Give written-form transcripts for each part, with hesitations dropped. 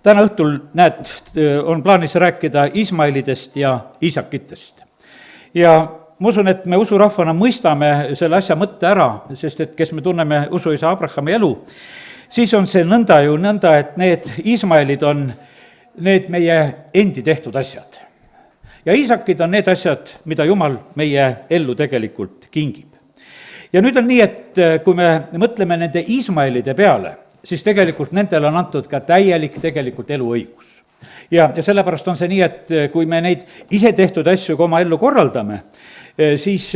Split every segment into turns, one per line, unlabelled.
täna õhtul, näed, on plaanis rääkida Ismaelidest ja Iisakitest. Ja ma usun, et me usurahvana mõistame selle asja mõtte ära, sest et kes me tunneme usuisa Abrahami elu, siis on see nõnda, et need Ismaelid on need meie endi tehtud asjad. Ja Iisakid on need asjad, mida Jumal meie ellu tegelikult kingib. Ja nüüd on nii, et kui me mõtleme nende Ismaelide peale, siis tegelikult nendel on antud ka täielik tegelikult eluõigus. Ja sellepärast on see nii, et kui me neid ise tehtud asju ka oma ellu korraldame, siis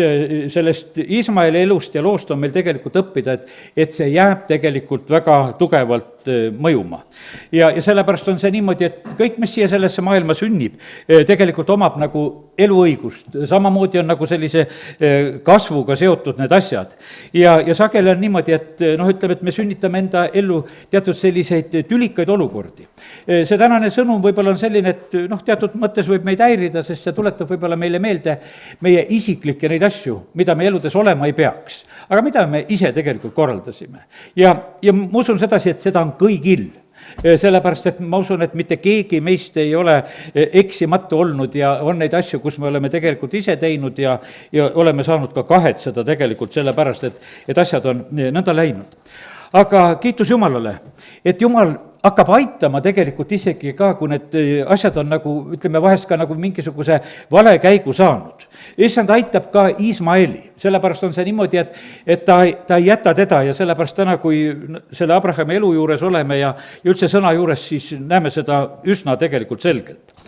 sellest Ismaeli elust ja loost on meil tegelikult õppida, et see jääb tegelikult väga tugevalt mõjuma. Ja sellepärast on see niimoodi, et kõik, mis siia sellesse maailma sünnib, tegelikult omab nagu eluõigust. Samamoodi on nagu sellise kasvuga seotud need asjad. Ja sageli on niimoodi, et ütleme, et me sünnitame enda ellu teatud selliseid tülikaid olukordi. See tänane sõnum võib-olla on selline, et teatud mõttes võib meid häirida, sest see tuletab võib-olla meile meelde meie isiklikke neid asju, mida me eludes olema ei peaks, aga mida me ise tegelikult korraldasime. Ja ma usun sedasi, et seda on kõigil. Sellepärast, et ma usun, et mitte keegi meist ei ole eksimatu olnud ja on neid asju, kus me oleme tegelikult ise teinud ja oleme saanud ka kahetseda tegelikult sellepärast, et asjad on nõnda läinud. Aga kiitus Jumalale, et Jumal hakkab aitama tegelikult isegi ka, kui need asjad on nagu, ütleme, vahest ka nagu mingisuguse vale käigu saanud. Issand aitab ka Ismaeli, sellepärast on see niimoodi, et ta ei jäta teda ja sellepärast täna, kui selle Abrahami elu juures oleme ja üldse sõna juures, siis näeme seda üsna tegelikult selgelt.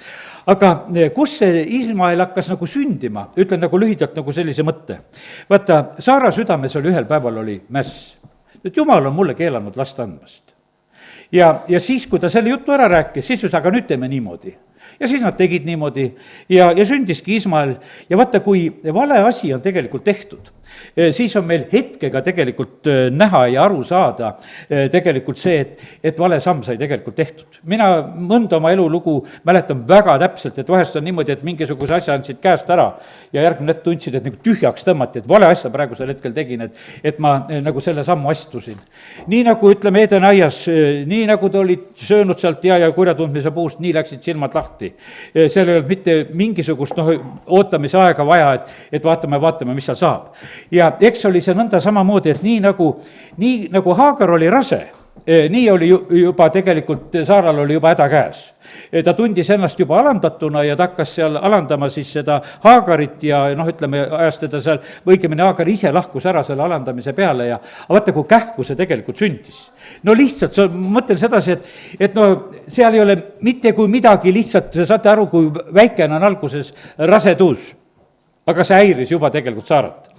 Aga kus see Ismael hakkas nagu sündima, ütlen nagu lühidalt nagu sellise mõtte. Vaata, Saara südames oli ühel päeval oli mäss, et Jumal on mulle keelanud last andmast. Ja siis, kui ta selle jutu ära rääkis, siis aga nüüd teeme niimoodi. Ja siis nad tegid niimoodi ja sündiski Ismael. Ja vaata, kui vale asi on tegelikult tehtud, siis on meil hetkega tegelikult näha ja aru saada tegelikult see, et vale samm sai tegelikult tehtud. Mina mõnda oma elulugu mäletan väga täpselt, et vahest on niimoodi, et mingisuguse asja andsid käest ära ja järgmine hetk tundsid, et nagu tühjaks tõmmati, et vale asja praegusel hetkel tegin, et ma nagu selle sammu astusin. Nii nagu ütleme Edeni aias, nii nagu te olid söönud sealt ja kurja tundmise puust, nii läksid silmad lahti. Seal ei olnud mitte mingisugust ootamise aega vaja, et vaatame, mis seal saab. Ja eks oli see nõnda samamoodi, et nii nagu Haagar oli rase, nii oli juba tegelikult, Saaral oli juba häda käes. Ta tundis ennast juba alandatuna ja ta hakkas seal alandama siis seda Haagarit ja ütleme, ajas teda seal, õigemini Haagar ise lahkus ära selle alandamise peale ja vaata, kui kähku see tegelikult sündis. Lihtsalt, mõtlen sedasi, et seal ei ole mitte kui midagi, lihtsalt saate aru, kui väikene on alguses rasedus, aga see häiris juba tegelikult Saarat.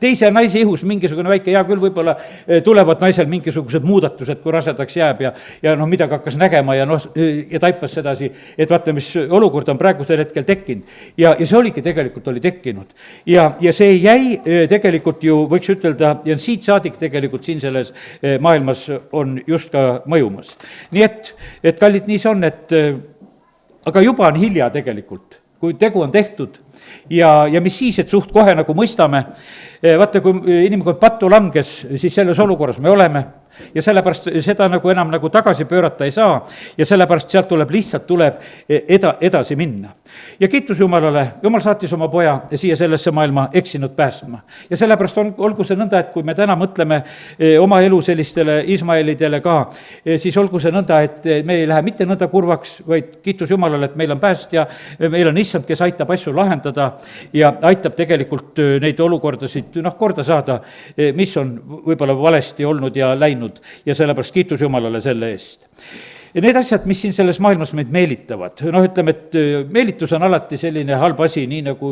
Teise naise ihus mingisugune väike, hea küll, võib-olla tulevad naisel mingisugused muudatused, kui rasedaks jääb ja midagi hakkas nägema ja taipas sedasi, et vaata, mis olukord on praegusel hetkel tekkinud. Ja see oligi tegelikult oli tekkinud. Ja see jäi tegelikult ju, võiks ütelda, ja siit saadik tegelikult siin selles maailmas on just ka mõjumas. Nii et kallid, nii see on, aga juba on hilja tegelikult, kui tegu on tehtud. Ja mis siis, et suht kohe nagu mõistame, vaata, kui inimkond pattu langes, siis selles olukorras me oleme ja sellepärast seda nagu enam nagu tagasi pöörata ei saa ja sellepärast sealt tuleb edasi minna. Ja kiitus Jumalale, Jumal saatis oma poja siia sellesse maailma eksinud päästma. Ja sellepärast olgu see nõnda, et kui me täna mõtleme oma elu sellistele Ismaelidele ka, siis olgu see nõnda, et me ei lähe mitte nõnda kurvaks, vaid kiitus Jumalale, et meil on päästja, meil on issand, kes aitab asju lahendada ja aitab tegelikult neid olukordasid korda saada, mis on võib-olla valesti olnud ja läinud ja sellepärast kiitus Jumalale selle eest. Ja need asjad, mis siin selles maailmas meid meelitavad, ütleme, et meelitus on alati selline halb asi, nii nagu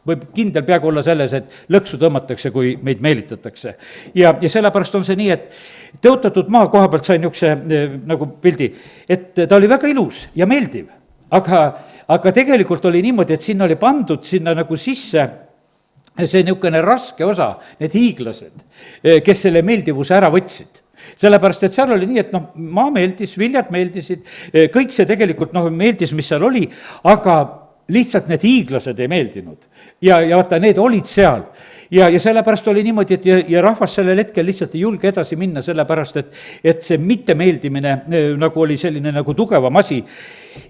võib kindel peaaegu olla selles, et lõksu tõmmatakse, kui meid meelitatakse. Ja sellepärast on see nii, et tõotatud maa koha pealt sain niisuguse nagu pildi, et ta oli väga ilus ja meeldiv, aga tegelikult oli niimoodi, et sinna oli pandud sinna nagu sisse see niisugune raske osa, need hiiglased, kes selle meeldivuse ära võtsid. Sellepärast, et seal oli nii, et maa meeldis, viljad meeldisid, kõik see tegelikult meeldis, mis seal oli, aga lihtsalt need hiiglased ei meeldinud. Ja vaata, need olid seal. ja sellepärast oli niimoodi, et ja rahvas sellel hetkel lihtsalt ei julge edasi minna, sellepärast et see mittemeeldimine nagu oli selline nagu tugevam asi.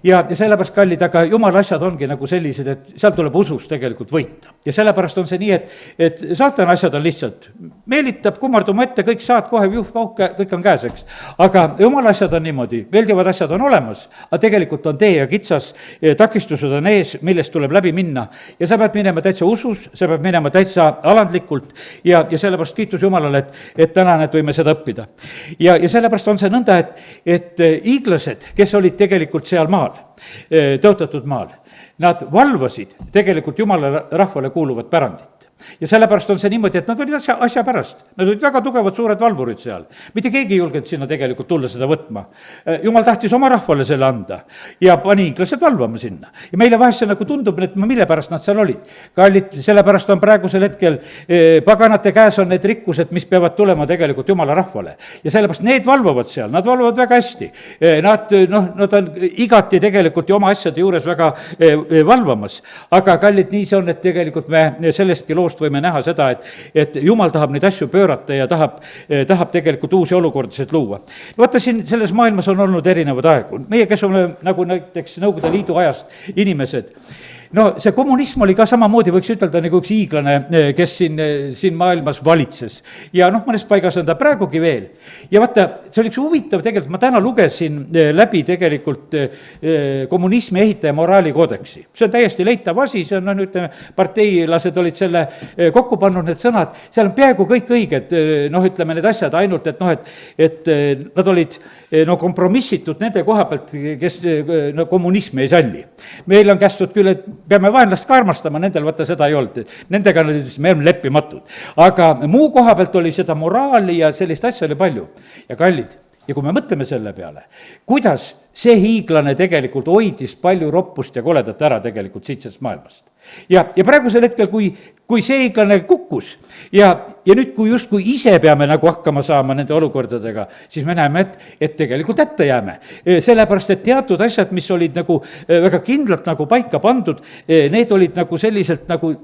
Ja sellepärast, kallid, aga jumala asjad ongi nagu sellised, et seal tuleb usus tegelikult võita. Ja sellepärast on see nii, et saatana asjad on lihtsalt, meelitab kummarduma ette, kõik saad kohe, kõik on käes, eks. aga jumala asjad on niimoodi, meeldivad asjad on olemas, aga tegelikult on tee ja kitsas, takistused on ees, millest tuleb läbi minna. Ja sa pead minema täitsa usus, sa pead minema täitsa alandlikult ja sellepärast kiitus Jumalale, et täna need võime seda õppida. Ja sellepärast on see nõnda, et hiiglased, kes olid tegelikult seal maal, tõotatud maal, nad valvasid tegelikult Jumala rahvale kuuluvat pärandit. Ja sellepärast on see niimoodi, et nad olid asja pärast. Nad olid väga tugevad suured valvurid seal. Mitte keegi ei julgenud sinna tegelikult tulla seda võtma. Jumal tahtis oma rahvale selle anda ja pani hiiglased valvama sinna. Ja meile vahest see nagu tundub, et mille pärast nad seal olid. Kallid, sellepärast on praegusel hetkel paganate käes on need rikkused, mis peavad tulema tegelikult Jumala rahvale. Ja sellepärast need valvavad seal, nad valvavad väga hästi. Nad on igati tegelikult ju oma asjade juures väga valvamas. Aga kallid, nii see on, et tegelikult me sellestki loost võime näha seda, et Jumal tahab neid asju pöörata ja tahab tegelikult uusi olukordasid luua. Vaata, siin selles maailmas on olnud erinevad aegu. Meie, kes oleme nagu näiteks Nõukogude Liidu ajast inimesed, no see kommunism oli ka samamoodi, võiks ütelda, nagu üks hiiglane, kes siin maailmas valitses. Ja mõnes paigas on ta praegugi veel. Ja vaata, see oli üks huvitav tegelikult, ma täna lugesin läbi tegelikult kommunismi ehitaja moraalikoodeksi. See on täiesti leitav asi, see on, ütleme, parteilased olid selle kokku pannud need sõnad, seal on peaaegu kõik õiged, ütleme need asjad, ainult et nad olid kompromissitud nende koha pealt, kes kommunismi ei salli. Meil on kästud küll, et peame vaenlast ka armastama, nendel vaata seda ei olnud. Nendega me oleme leppimatud. Aga muu koha pealt oli seda moraali ja sellist asja oli palju. Ja kallid, ja kui me mõtleme selle peale, kuidas see hiiglane tegelikult hoidis palju roppust ja koledat ära tegelikult siitsest maailmast. Ja praegusel hetkel, kui see hiiglane kukkus ja nüüd, kui justkui ise peame nagu hakkama saama nende olukordadega, siis me näeme, et tegelikult hätta jääme. Sellepärast, et teatud asjad, mis olid nagu väga kindlalt nagu paika pandud, need olid nagu selliselt nagu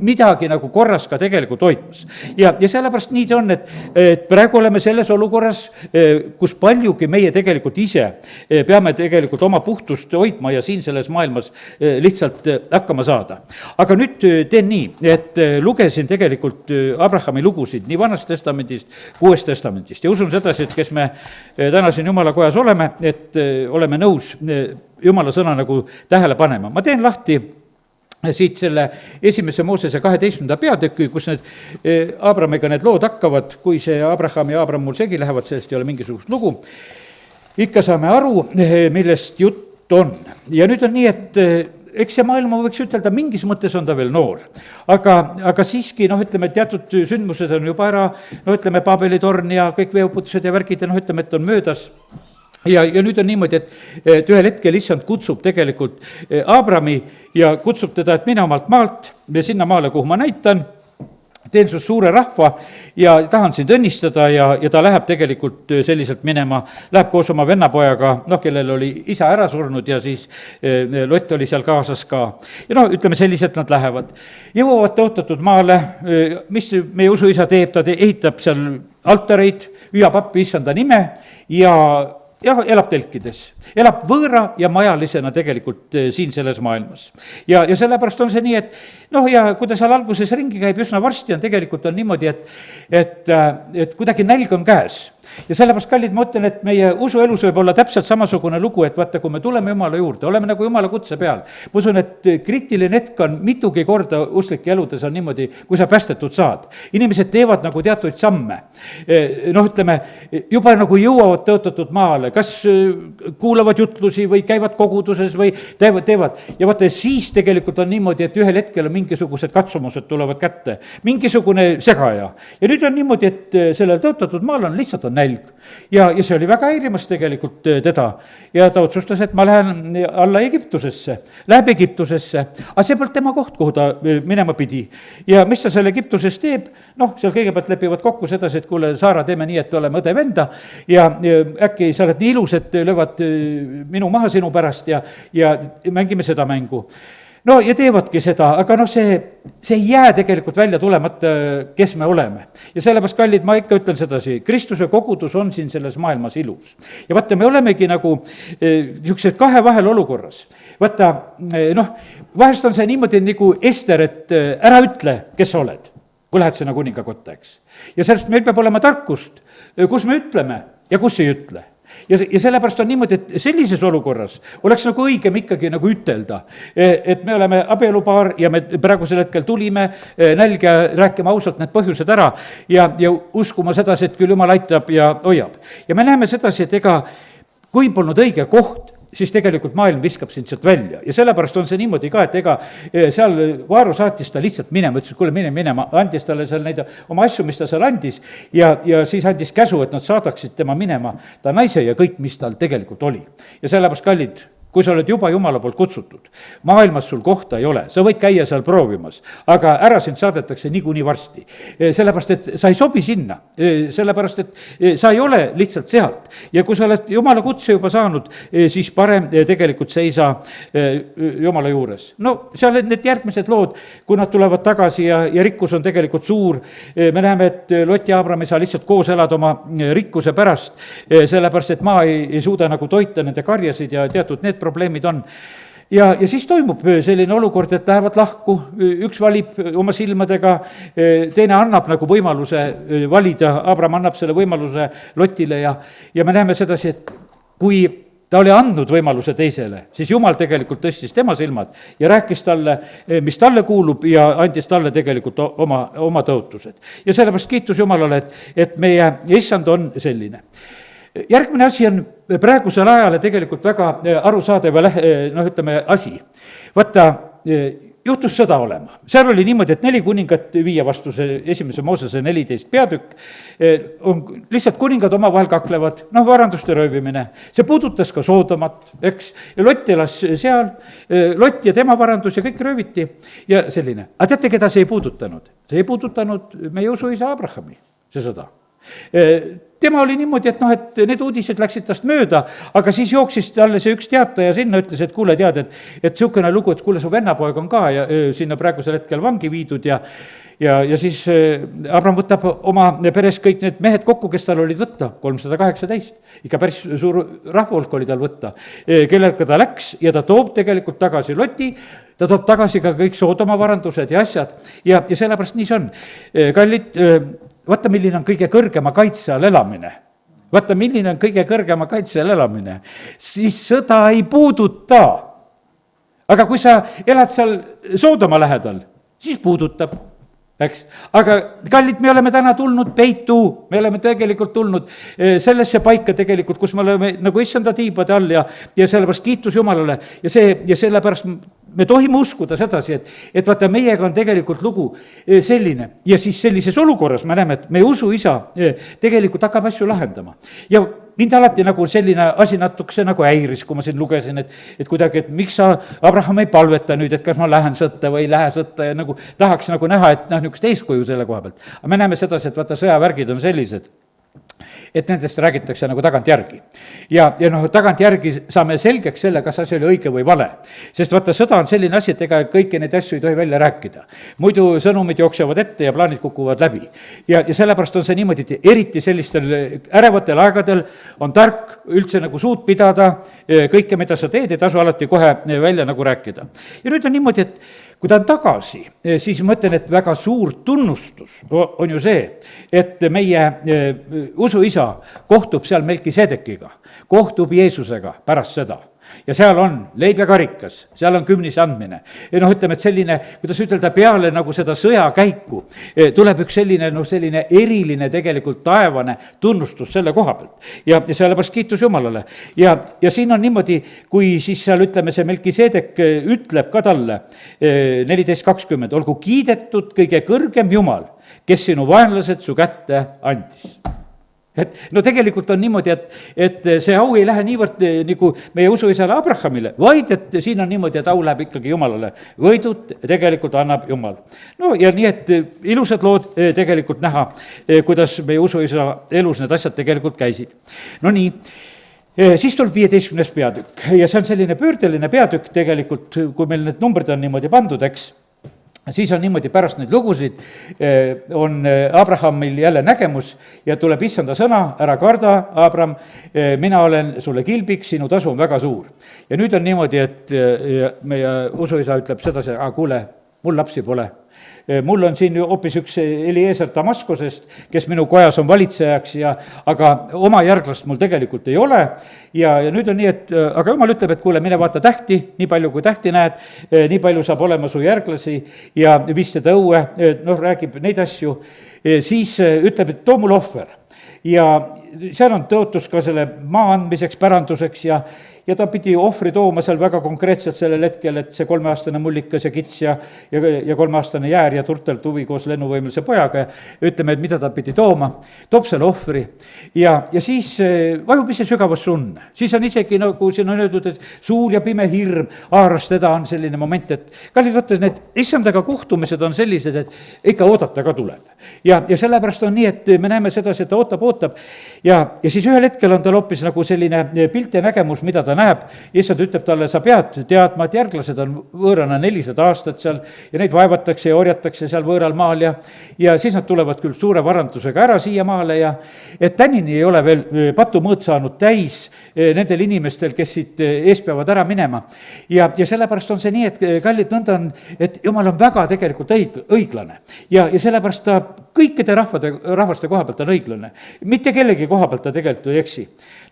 midagi nagu korras ka tegelikult hoidmas. Ja sellepärast nii on, et praegu oleme selles olukorras, kus paljugi meie tegelikult ise peame tegelikult oma puhtust hoidma ja siin selles maailmas lihtsalt hakkama saada. Aga nüüd teen nii, et lugesin tegelikult Abrahami lugusid nii Vanast testamendist kui Uuest testamendist ja usun sedasi, et kes me täna siin Jumala kojas oleme, et oleme nõus Jumala sõna nagu tähele panema. Ma teen lahti siit selle esimese Moosese 12. peatüki, kus need Abramiga need lood hakkavad, kui see Abraham ja Abram mul segi lähevad, sellest ei ole mingisugust lugu. Ikka saame aru, millest jutt on. Ja nüüd on nii, et eks see maailma võiks ütelda, mingis mõttes on ta veel noor. Aga siiski, ütleme, teatud sündmused on juba ära, ütleme, Paabeli torn ja kõik veeuputused ja värgid, ütleme, et on möödas. Ja nüüd on niimoodi, et ühel hetkel issand kutsub tegelikult Abrami ja kutsub teda, et mine omalt maalt ja sinna maale, kuhu ma näitan, teen sust suure rahva ja tahan sind õnnistada ja ta läheb tegelikult selliselt minema, läheb koos oma vennapojaga, kellel oli isa ära surnud ja siis Lott oli seal kaasas ka. Ja ütleme selliselt nad lähevad. Jõuavad tõotatud maale, mis meie usuisa teeb, ta ehitab seal altareid, hüüab appi issanda nime ja elab telkides, elab võõra ja majalisena tegelikult siin selles maailmas. Ja sellepärast on see nii, et ja kui ta seal alguses ringi käib, üsna varsti on tegelikult on niimoodi, et kuidagi nälg on käes. Ja sellepärast, kallid, ma ütlen, et meie usuelus võib olla täpselt samasugune lugu, et vaata, kui me tuleme Jumala juurde, oleme nagu Jumala kutse peal. Ma usun, et kriitiline hetk on mitugi korda uslike eludes on niimoodi, kui sa päästetud saad. Inimesed teevad nagu teatuid samme. Ütleme, juba nagu jõuavad tõotatud maale, kas kuulavad jutlusi või käivad koguduses või teevad. Ja vaata, siis tegelikult on niimoodi, et ühel hetkel on mingisugused katsumused tulevad kätte. Mingisugune segaja. Ja nüüd on niimoodi, et sellel tõotatud maal on lihtsalt on nälg. Ja see oli väga häirimas tegelikult teda. Ja ta otsustas, et ma lähen alla Egiptusesse. Läheb Egiptusesse. Aga see polnud tema koht, kuhu ta minema pidi. Ja mis ta seal Egiptuses teeb? Seal kõigepealt lepivad kokku sedasi, et kuule, Saara, teeme nii, et oleme õde-venda. Ja äkki sa oled nii ilus, et löövad minu maha sinu pärast ja mängime seda mängu. no ja teevadki seda, aga noh, see ei jää tegelikult välja tulemata, kes me oleme. ja sellepärast, kallid, ma ikka ütlen sedasi, Kristuse kogudus on siin selles maailmas ilus. ja vaata, me olemegi nagu niisugused kahe vahel olukorras. vaata, noh, vahest on see niimoodi nagu Ester, et ära ütle, kes sa oled, kui lähed sinna kuningakotta, eks. ja sellest meil peab olema tarkust, kus me ütleme ja kus ei ütle. ja sellepärast on niimoodi, et sellises olukorras oleks nagu õigem ikkagi nagu ütelda, et me oleme abielupaar ja me praegusel hetkel tulime nälga rääkima ausalt need põhjused ära ja uskuma sedasi, et küll Jumal aitab ja hoiab. ja me näeme sedasi, et ega kui polnud õige koht, siis tegelikult maailm viskab sind sealt välja ja sellepärast on see niimoodi ka, et ega seal Vaaro saatis ta lihtsalt minema, ütles, et kuule, mine minema, andis talle seal neid oma asju, mis ta seal andis ja siis andis käsu, et nad saadaksid tema minema, ta naise ja kõik, mis tal tegelikult oli. ja sellepärast, kallid, kui sa oled juba Jumala poolt kutsutud, maailmas sul kohta ei ole, sa võid käia seal proovimas, aga ära sind saadetakse niikuinii varsti. sellepärast, et sa ei sobi sinna, sellepärast, et sa ei ole lihtsalt sealt. ja kui sa oled Jumala kutse juba saanud, siis parem tegelikult seisa Jumala juures. no seal need järgmised lood, kui nad tulevad tagasi ja rikkus on tegelikult suur, me näeme, et Lot ja Abram ei saa lihtsalt koos elada oma rikkuse pärast, sellepärast, et maa ei suuda nagu toita nende karjasid ja teatud need probleemid on. ja siis toimub selline olukord, et lähevad lahku, üks valib oma silmadega, teine annab nagu võimaluse valida, Abram annab selle võimaluse Lotile ja me näeme sedasi, et kui ta oli andnud võimaluse teisele, siis Jumal tegelikult tõstis tema silmad ja rääkis talle, mis talle kuulub ja andis talle tegelikult oma tõotused. ja sellepärast kiitus Jumalale, et meie issand on selline. järgmine asi on praegusel ajal tegelikult väga arusaadav ja ütleme asi. vaata, juhtus sõda olema. seal oli niimoodi, et 4 kuningat viia vastu see 1. Moosese 14 peatükk. on lihtsalt kuningad omavahel kaklevad, varanduste röövimine. see puudutas ka Soodomat, eks, ja Lott elas seal, Lott ja tema varandus ja kõik rööviti ja selline. aga teate, keda see ei puudutanud? see ei puudutanud meie usuisa Abrahami, see sõda. tema oli niimoodi, et need uudised läksid tast mööda, aga siis jooksis talle see üks teataja sinna, ütles, et kuule, tead, et niisugune lugu, et kuule, su vennapoeg on ka ja sinna praegusel hetkel vangi viidud ja siis Abram võtab oma peres kõik need mehed kokku, kes tal olid võtta, 318. ikka päris suur rahvahulk oli tal võtta, kellega ta läks ja ta toob tegelikult tagasi Loti, ta toob tagasi ka kõik Soodoma varandused ja asjad ja sellepärast nii see on. kallid, vaata, milline on kõige kõrgema kaitse all elamine. vaata, milline on kõige kõrgema kaitse all elamine. siis sõda ei puuduta. aga kui sa elad seal Soodoma lähedal, siis puudutab, eks. aga kallid, me oleme täna tulnud peitu, me oleme tegelikult tulnud sellesse paika tegelikult, kus me oleme nagu issanda tiibade all ja sellepärast kiitus Jumalale ja sellepärast me tohime uskuda sedasi, et vaata, meiega on tegelikult lugu selline ja siis sellises olukorras me näeme, et meie usuisa tegelikult hakkab asju lahendama ja mind alati nagu selline asi natukese nagu häiris, kui ma siin lugesin, et kuidagi, et miks sa, Abraham, ei palveta nüüd, et kas ma lähen sõtta või ei lähe sõtta ja nagu tahaks nagu näha, et niisugust eeskuju selle koha pealt. aga me näeme sedasi, et vaata, sõjavärgid on sellised, et nendest räägitakse nagu tagantjärgi. ja tagantjärgi saame selgeks selle, kas asi oli õige või vale. sest vaata, sõda on selline asi, et ega kõiki neid asju ei tohi välja rääkida. muidu sõnumid jooksevad ette ja plaanid kukuvad läbi. ja sellepärast on see niimoodi, et eriti sellistel ärevatel aegadel on tark üldse nagu suud pidada, kõike, mida sa teed, ei tasu alati kohe välja nagu rääkida. ja nüüd on niimoodi, et kui ta on tagasi, siis ma ütlen, et väga suur tunnustus on ju see, et meie usuisa kohtub seal Melkisedekiga, kohtub Jeesusega pärast seda. ja seal on leib ja karikas, seal on kümnise andmine. ütleme, et selline, kuidas ütelda, peale nagu seda sõjakäiku tuleb üks selline eriline tegelikult taevane tunnustus selle koha pealt. ja sellepärast kiitus Jumalale. ja siin on niimoodi, kui siis seal ütleme, see Melkisedek ütleb ka talle 14:20, olgu kiidetud kõige kõrgem Jumal, kes sinu vaenlased su kätte andis. et tegelikult on niimoodi, et see au ei lähe niivõrd nagu meie usuisale Abrahamile, vaid et siin on niimoodi, et au läheb ikkagi Jumalale. võidud tegelikult annab Jumal. ja nii, et ilusad lood tegelikult näha, kuidas meie usuisa elus need asjad tegelikult käisid. no nii, Siis tuleb 15. peatükk ja see on selline pöördeline peatükk tegelikult, kui meil need numbrid on niimoodi pandud, eks, siis on niimoodi pärast neid lugusid, on Abrahamil jälle nägemus ja tuleb issanda sõna, ära karda, Abram, mina olen sulle kilbiks, sinu tasu on väga suur. Ja nüüd on niimoodi, et meie usuisa ütleb sedasi, kuule, mul lapsi pole. Mul on siin hoopis üks Eliezer Damaskusest, kes minu kojas on valitsejaks aga oma järglast mul tegelikult ei ole. Ja nüüd on nii, et aga jumal ütleb, et kuule, mine vaata tähti, nii palju kui tähti näed, nii palju saab olema su järglasi ja viis teda õue, räägib neid asju. Siis ütleb, et too mul ohver. Ja seal on tõotus ka selle maa andmiseks, päranduseks ja ta pidi ohvri tooma seal väga konkreetselt sellel hetkel, et see 3-aastane mullikas ja kits ja 3-aastane jäär ja turtelt huvi koos lennuvõimelise pojaga ja ütleme, et mida ta pidi tooma, toob selle ohvri ja siis vajub ise sügavasse unne. Siis on isegi, nagu siin on öeldud, et suur ja pime hirm haaras teda, on selline moment, et kallid võttes, need issandaga kohtumised on sellised, et ikka oodata ka tuleb. Ja sellepärast on nii, et me näeme sedasi, et ta ootab ja siis ühel hetkel on tal hoopis nagu selline pilt ja nägemus, mida ta näeb. Issand ütleb talle, sa pead teadma, et järglased on võõrana 400 aastat seal ja neid vaevatakse ja orjatakse seal võõral maal ja siis nad tulevad küll suure varandusega ära siia maale ja et tänini ei ole veel patumõõt saanud täis nendel inimestel, kes siit ees peavad ära minema. Ja sellepärast on see nii, et kallid nõnda on, et jumal on väga tegelikult õiglane ja sellepärast ta kõikide rahvaste koha pealt on õiglane. Mitte kellegi koha pealt ta tegelikult ei eksi.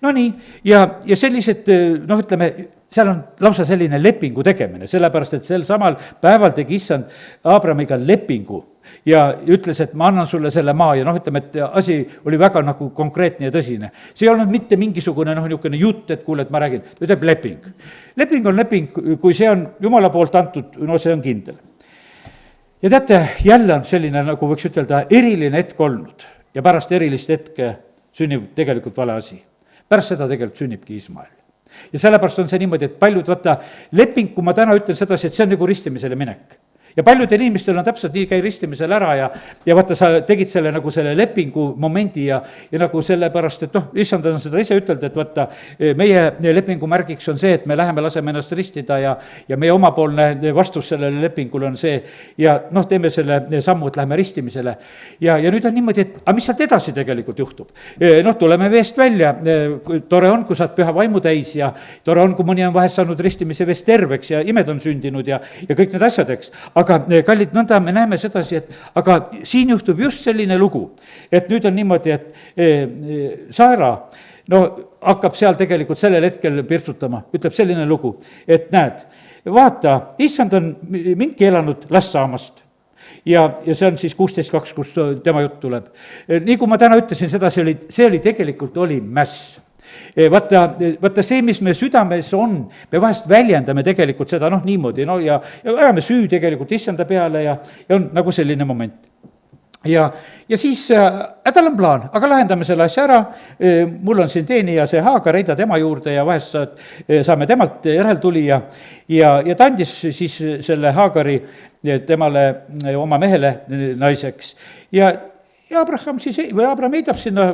No nii, ja sellised, ütleme, seal on lausa selline lepingu tegemine, sellepärast, et sel samal päeval tegi issand Abramiga lepingu ja ütles, et ma annan sulle selle maa ja ütleme, et asi oli väga nagu konkreetne ja tõsine. See ei olnud mitte mingisugune niisugune jutt, et kuule, et ma räägin, ta ütleb leping. Leping on leping, kui see on Jumala poolt antud, see on kindel. Ja teate, jälle on selline, nagu võiks ütelda, eriline hetk olnud ja pärast erilist hetke sünnib tegelikult vale asi. Pärast seda tegelikult sünnibki Ismael. Ja sellepärast on see niimoodi, et paljud leping, kui ma täna ütlen sedasi, et see on nagu ristimisele minek. Ja paljudel inimestel on täpselt nii, käi ristimisel ära ja vaata, sa tegid selle nagu selle lepingu momendi ja nagu sellepärast, et issand on seda ise ütelnud, et vaata, meie lepingu märgiks on see, et me läheme, laseme ennast ristida ja meie omapoolne vastus sellele lepingule on see ja teeme selle sammu, et läheme ristimisele. Ja nüüd on niimoodi, et aga mis sealt edasi tegelikult juhtub? Tuleme veest välja, tore on, kui saad püha vaimu täis ja tore on, kui mõni on vahest saanud ristimise veest terveks ja imed on sündinud ja kõik need asjad, eks. Aga kallid, nõnda me näeme sedasi, et aga siin juhtub just selline lugu, et nüüd on niimoodi, et Saara, hakkab seal tegelikult sellel hetkel pirtsutama, ütleb selline lugu, et näed, vaata, issand on mindki elanud last saamast. Ja see on siis 16.2, kus tema jutt tuleb. Nii kui ma täna ütlesin, seda see oli tegelikult oli mäss. Vaata see, mis me südames on, me vahest väljendame tegelikult seda niimoodi ja ajame süü tegelikult issanda peale ja on nagu selline moment. Ja siis tal on plaan, aga lahendame selle asja ära, mul on siin teenija see Haagar, heida tema juurde ja vahest saame temalt järeltulija ja ta andis siis selle Haagari temale oma mehele naiseks ja Abraham heidab sinna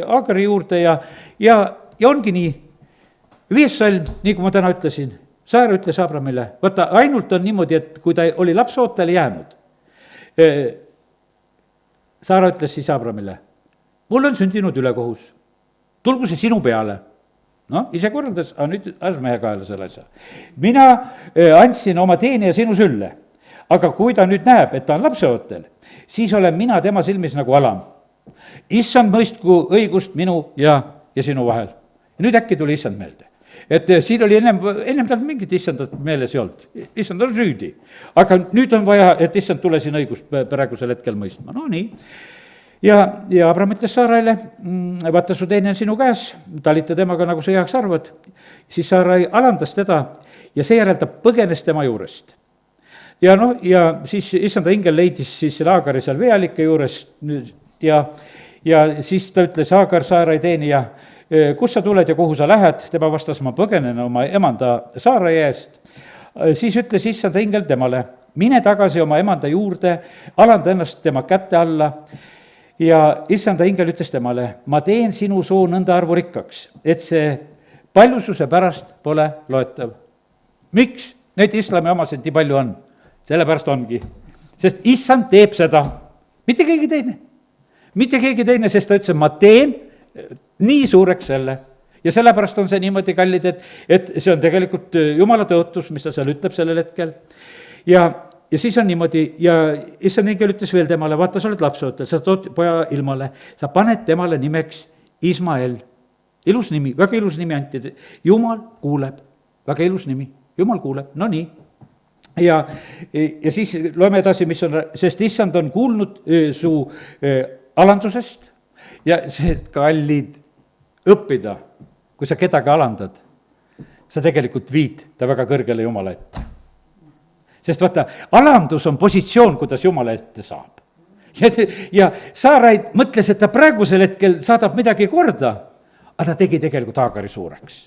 Haagari juurde ja ongi nii, 5. salm, nii kui ma täna ütlesin, Saara ütles Abramile, vaata, ainult on niimoodi, et kui ta oli lapseootele jäänud, Saara ütles siis Abramile, mul on sündinud ülekohus, tulgu see sinu peale. Ise korraldas, aga nüüd mehe kaela selle asja. Mina andsin oma teenija sinu sülle, aga kui ta nüüd näeb, et ta on lapseootel, siis olen mina tema silmis nagu alam. Issand mõistku õigust minu ja sinu vahel. Ja nüüd äkki tuli issand meelde. Et siin oli ennem tal mingit issandat meeles ei olnud. Issand on süüdi. Aga nüüd on vaja, et issand tule siin õigust praegusel hetkel mõistma. No nii. Ja Abram ütles Saaraile, vaata su teine on sinu käes, talita temaga nagu sa heaks arvad. Siis Saarai alandas teda ja seejärel ta põgenes tema juurest. Ja siis issanda ingel leidis siis selle Haagari seal veeallika juurest ja siis ta ütles, Haagar, Saarai teenija, kus sa tuled ja kuhu sa lähed, tema vastas, ma põgenen oma emanda Saarai eest. Siis ütles issanda ingel temale, mine tagasi oma emanda juurde, alanda ennast tema kätte alla ja issanda ingel ütles temale, ma teen sinu soo nõnda arvurikkaks, et see paljususe pärast pole loetav. miks neid islami omasid nii palju on? Sellepärast ongi, sest issand teeb seda, mitte keegi teine. mitte keegi teine, sest ta ütles, et ma teen nii suureks selle. ja sellepärast on see niimoodi, kallid, et see on tegelikult Jumala tõotus, mis ta seal ütleb sellel hetkel. ja siis on niimoodi ja issand ingel ütles veel temale, vaata, sa oled lapseootel, sa tood poja ilmale, sa paned temale nimeks Ismael. ilus nimi, väga ilus nimi anti, Jumal kuuleb, väga ilus nimi, Jumal kuuleb, no nii. ja siis loeme edasi, mis on, sest issand on kuulnud su alandusest ja see, kallid, õppida, kui sa kedagi alandad, sa tegelikult viid ta väga kõrgele Jumala ette. sest vaata, alandus on positsioon, kuidas Jumala ette saab. ja Saaraid mõtles, et ta praegusel hetkel saadab midagi korda, aga ta tegi tegelikult Haagari suureks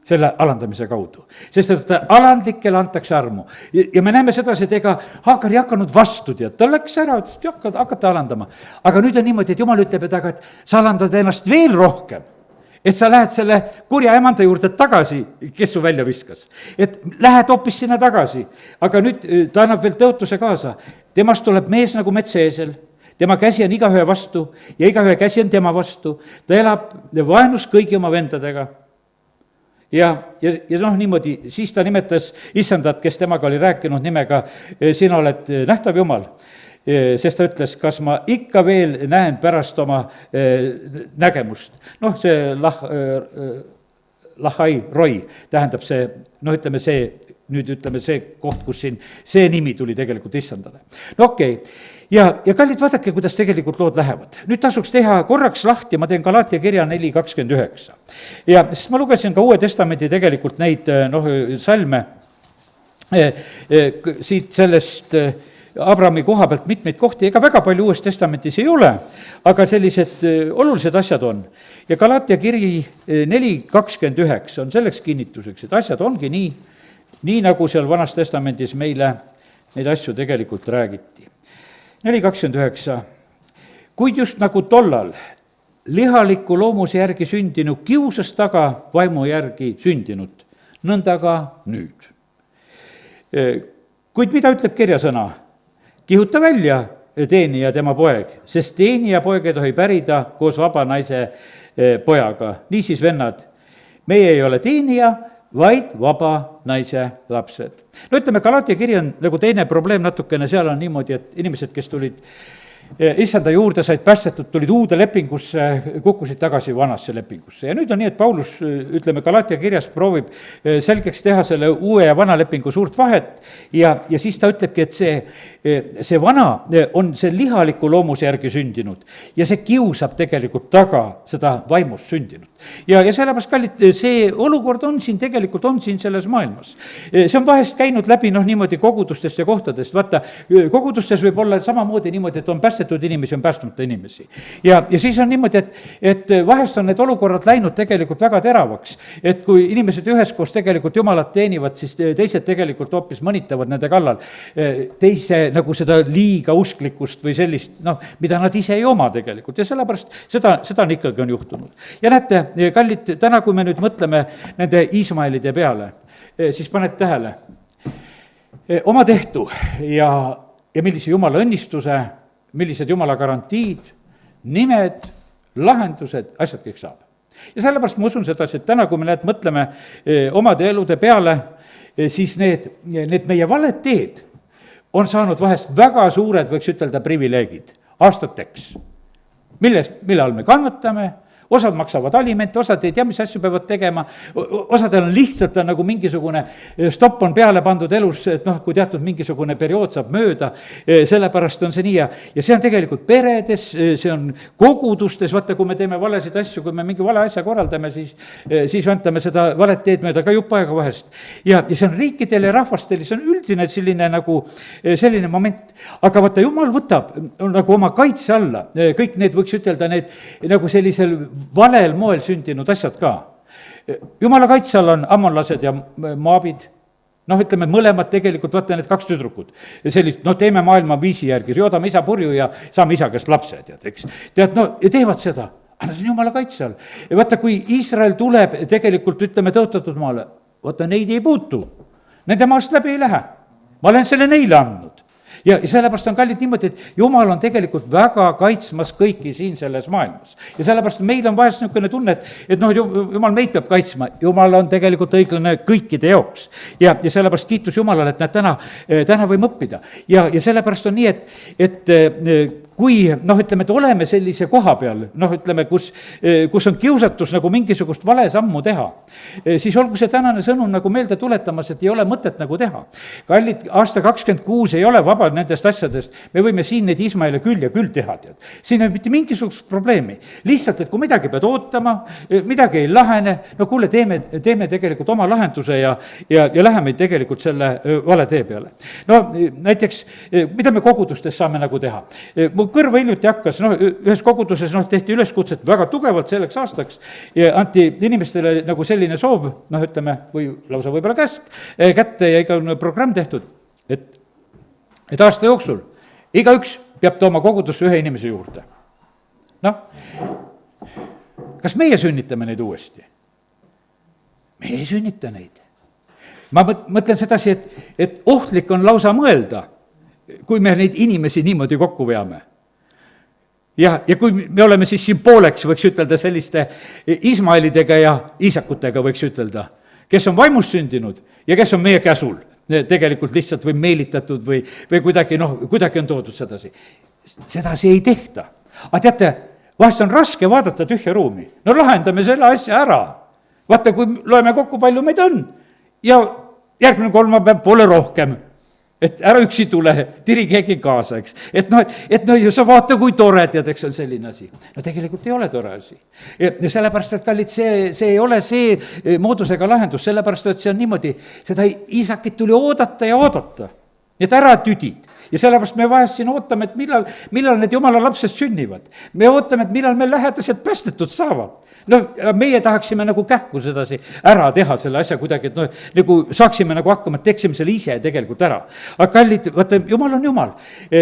selle alandamise kaudu. sest et alandlikele antakse armu. ja me näeme sedasi, et ega Haagar ei hakanud vastu, tead, ta läks ära, ütles, et hakata alandama. aga nüüd on niimoodi, et Jumal ütleb, et sa alandad ennast veel rohkem, et sa lähed selle kurja emanda juurde tagasi, kes su välja viskas. et lähed hoopis sinna tagasi, aga nüüd ta annab veel tõotuse kaasa. temast tuleb mees nagu metsaeesel, tema käsi on igaühe vastu ja igaühe käsi on tema vastu. ta elab vaenus kõigi oma vendadega. ja niimoodi, siis ta nimetas issandat, kes temaga oli rääkinud nimega, sina oled nähtav Jumal. Sest ta ütles, kas ma ikka veel näen pärast oma nägemust. See lahai roi tähendab see, ütleme see koht, kus siin see nimi tuli tegelikult issandale. Okei. Ja kallid, vaadake, kuidas tegelikult lood lähevad. Nüüd tasuks teha korraks lahti, ma teen Galaatia kirja 4:29. ja sest ma lugesin ka Uue Testamendi tegelikult neid salme siit sellest Abrahami koha pealt mitmeid kohti, ega väga palju Uues Testamentis ei ole, aga sellised olulised asjad on. ja Galaatia kiri 4:29 on selleks kinnituseks, et asjad ongi nii nagu seal Vanas Testamendis meile neid asju tegelikult räägiti. 4:29. kuid just nagu tollal lihaliku loomuse järgi sündinu kiusas taga vaimu järgi sündinut, nõnda ka nüüd. kuid mida ütleb kirjasõna? Kihuta välja teenija tema poeg, sest teenija poeg ei tohi pärida koos vaba naise pojaga. niisiis, vennad, meie ei ole teenija, vaid vaba naise lapsed. Ütleme, Galaatia kiri on nagu teine probleem natukene, seal on niimoodi, et inimesed, kes tulid issanda juurde, said päästetud, tulid uude lepingusse, kukkusid tagasi vanasse lepingusse. ja nüüd on nii, et Paulus, ütleme, Galaatia kirjas proovib selgeks teha selle uue ja vana lepingu suurt vahet ja siis ta ütlebki, et see vana on see lihaliku loomuse järgi sündinud ja see kiusab tegelikult taga seda vaimust sündinut. ja sellepärast, kallid, see olukord on siin selles maailmas. see on vahest käinud läbi niimoodi kogudustest ja kohtadest, vaata, kogudustes võib olla samamoodi niimoodi, et on päästetud inimesi, on päästmata inimesi. ja siis on niimoodi, et vahest on need olukorrad läinud tegelikult väga teravaks, et kui inimesed üheskoos tegelikult Jumalat teenivad, siis teised tegelikult hoopis mõnitavad nende kallal teise nagu seda liiga usklikkust või sellist, mida nad ise ei oma tegelikult ja sellepärast seda on ikkagi on juhtunud. ja näete, kallid, täna, kui me nüüd mõtleme nende Iismaelide peale, siis paned tähele oma tehtu ja millise Jumala õnnistuse, millised Jumala garantiid, nimed, lahendused, asjad kõik saab. ja sellepärast ma usun sedasi, et täna, kui me mõtleme omade elude peale, siis need meie valed teed on saanud vahest väga suured, võiks ütelda, privileegid aastateks, mille all me kannatame, osad maksavad alimente, osad ei tea, mis asju peavad tegema, osadel on lihtsalt nagu mingisugune stopp on peale pandud elus, et kui teatud mingisugune periood saab mööda, sellepärast on see nii ja see on tegelikult peredes, see on kogudustes, vaata, kui me teeme valesid asju, kui me mingi vale asja korraldame, siis väntame seda valet teed mööda ka jupp aega vahest. ja see on riikidel ja rahvastel, see on üldine selline moment, aga vaata, Jumal võtab nagu oma kaitse alla kõik need, võiks ütelda, need nagu sellisel valel moel sündinud asjad ka. Jumala kaitse all on ammonlased ja moabid, ütleme mõlemad tegelikult, vaata need kaks tüdrukut. Sellist, teeme maailma viisi järgi, joodame isa purju ja saame isa käest lapse, tead, eks. Tead, ja teevad seda. aga see on jumala kaitse all. Ja vaata, kui Iisrael tuleb tegelikult, ütleme, tõotatud maale, vaata, neid ei puutu. Nende maast läbi ei lähe. Ma olen selle neile andnud. Ja sellepärast on kallid niimoodi, et Jumal on tegelikult väga kaitsmas kõiki siin selles maailmas. Ja sellepärast meil on vahest niisugune tunne, et noh, Jumal meid peab kaitsma. Jumal on tegelikult õiglane kõikide jaoks. Ja sellepärast kiitus Jumalale, et täna võime õppida. Ja sellepärast on nii, et kui noh, ütleme, et oleme sellise koha peal, noh, ütleme, kus on kiusatus nagu mingisugust vale sammu teha, siis olgu see tänane sõnum nagu meelde tuletamas, et ei ole mõtet nagu teha. Kallid, aasta 26 ei ole vaba nendest asjadest, me võime siin neid Ismaele küll ja küll teha, tead. Siin ei ole mitte mingisugust probleemi. Lihtsalt, et kui midagi pead ootama, midagi ei lahene, no kuule, teeme tegelikult oma lahenduse ja läheme tegelikult selle vale tee peale. No näiteks, mida me kogudustes saame nagu teha? Mu kõrva hiljuti hakkas, ühes koguduses tehti üleskutset väga tugevalt selleks aastaks ja anti inimestele nagu selline soov, ütleme, või lausa võib-olla käsk kätte ja iga programm tehtud, et aasta jooksul igaüks peab tooma kogudusse ühe inimese juurde. Kas meie sünnitame neid uuesti? Me ei sünnita neid. Ma mõtlen sedasi, et ohtlik on lausa mõelda, kui me neid inimesi niimoodi kokku veame. Ja kui me oleme siis siin pooleks, võiks ütelda, selliste Ismaelidega ja Iisakutega, võiks ütelda, kes on vaimust sündinud ja kes on meie käsul, tegelikult lihtsalt või meelitatud või kuidagi on toodud sedasi. Sedasi ei tehta. Aga teate, vahest on raske vaadata tühja ruumi. No lahendame selle asja ära. Vaata, kui loeme kokku, palju meid on. Ja järgmine kolmapäev pole rohkem. Et ära üksi tule, tiri keegi kaasa, eks. Et sa vaata, kui tore, tead, eks on selline asi. No tegelikult ei ole tore asi. Ja sellepärast, et kallid, see ei ole see moodusega lahendus, sellepärast, et see on niimoodi, seda Iisakit tuli oodata ja oodata. Nii et ära tüdid. Ja sellepärast me vahest siin ootame, et millal need jumala lapsed sünnivad. Me ootame, et millal me lähedased päästetud saavad. Meie tahaksime nagu kähku sedasi ära teha selle asja kuidagi, et nagu saaksime nagu hakkama, et teeksime selle ise tegelikult ära. Aga kallid, vaata, Jumal on Jumal.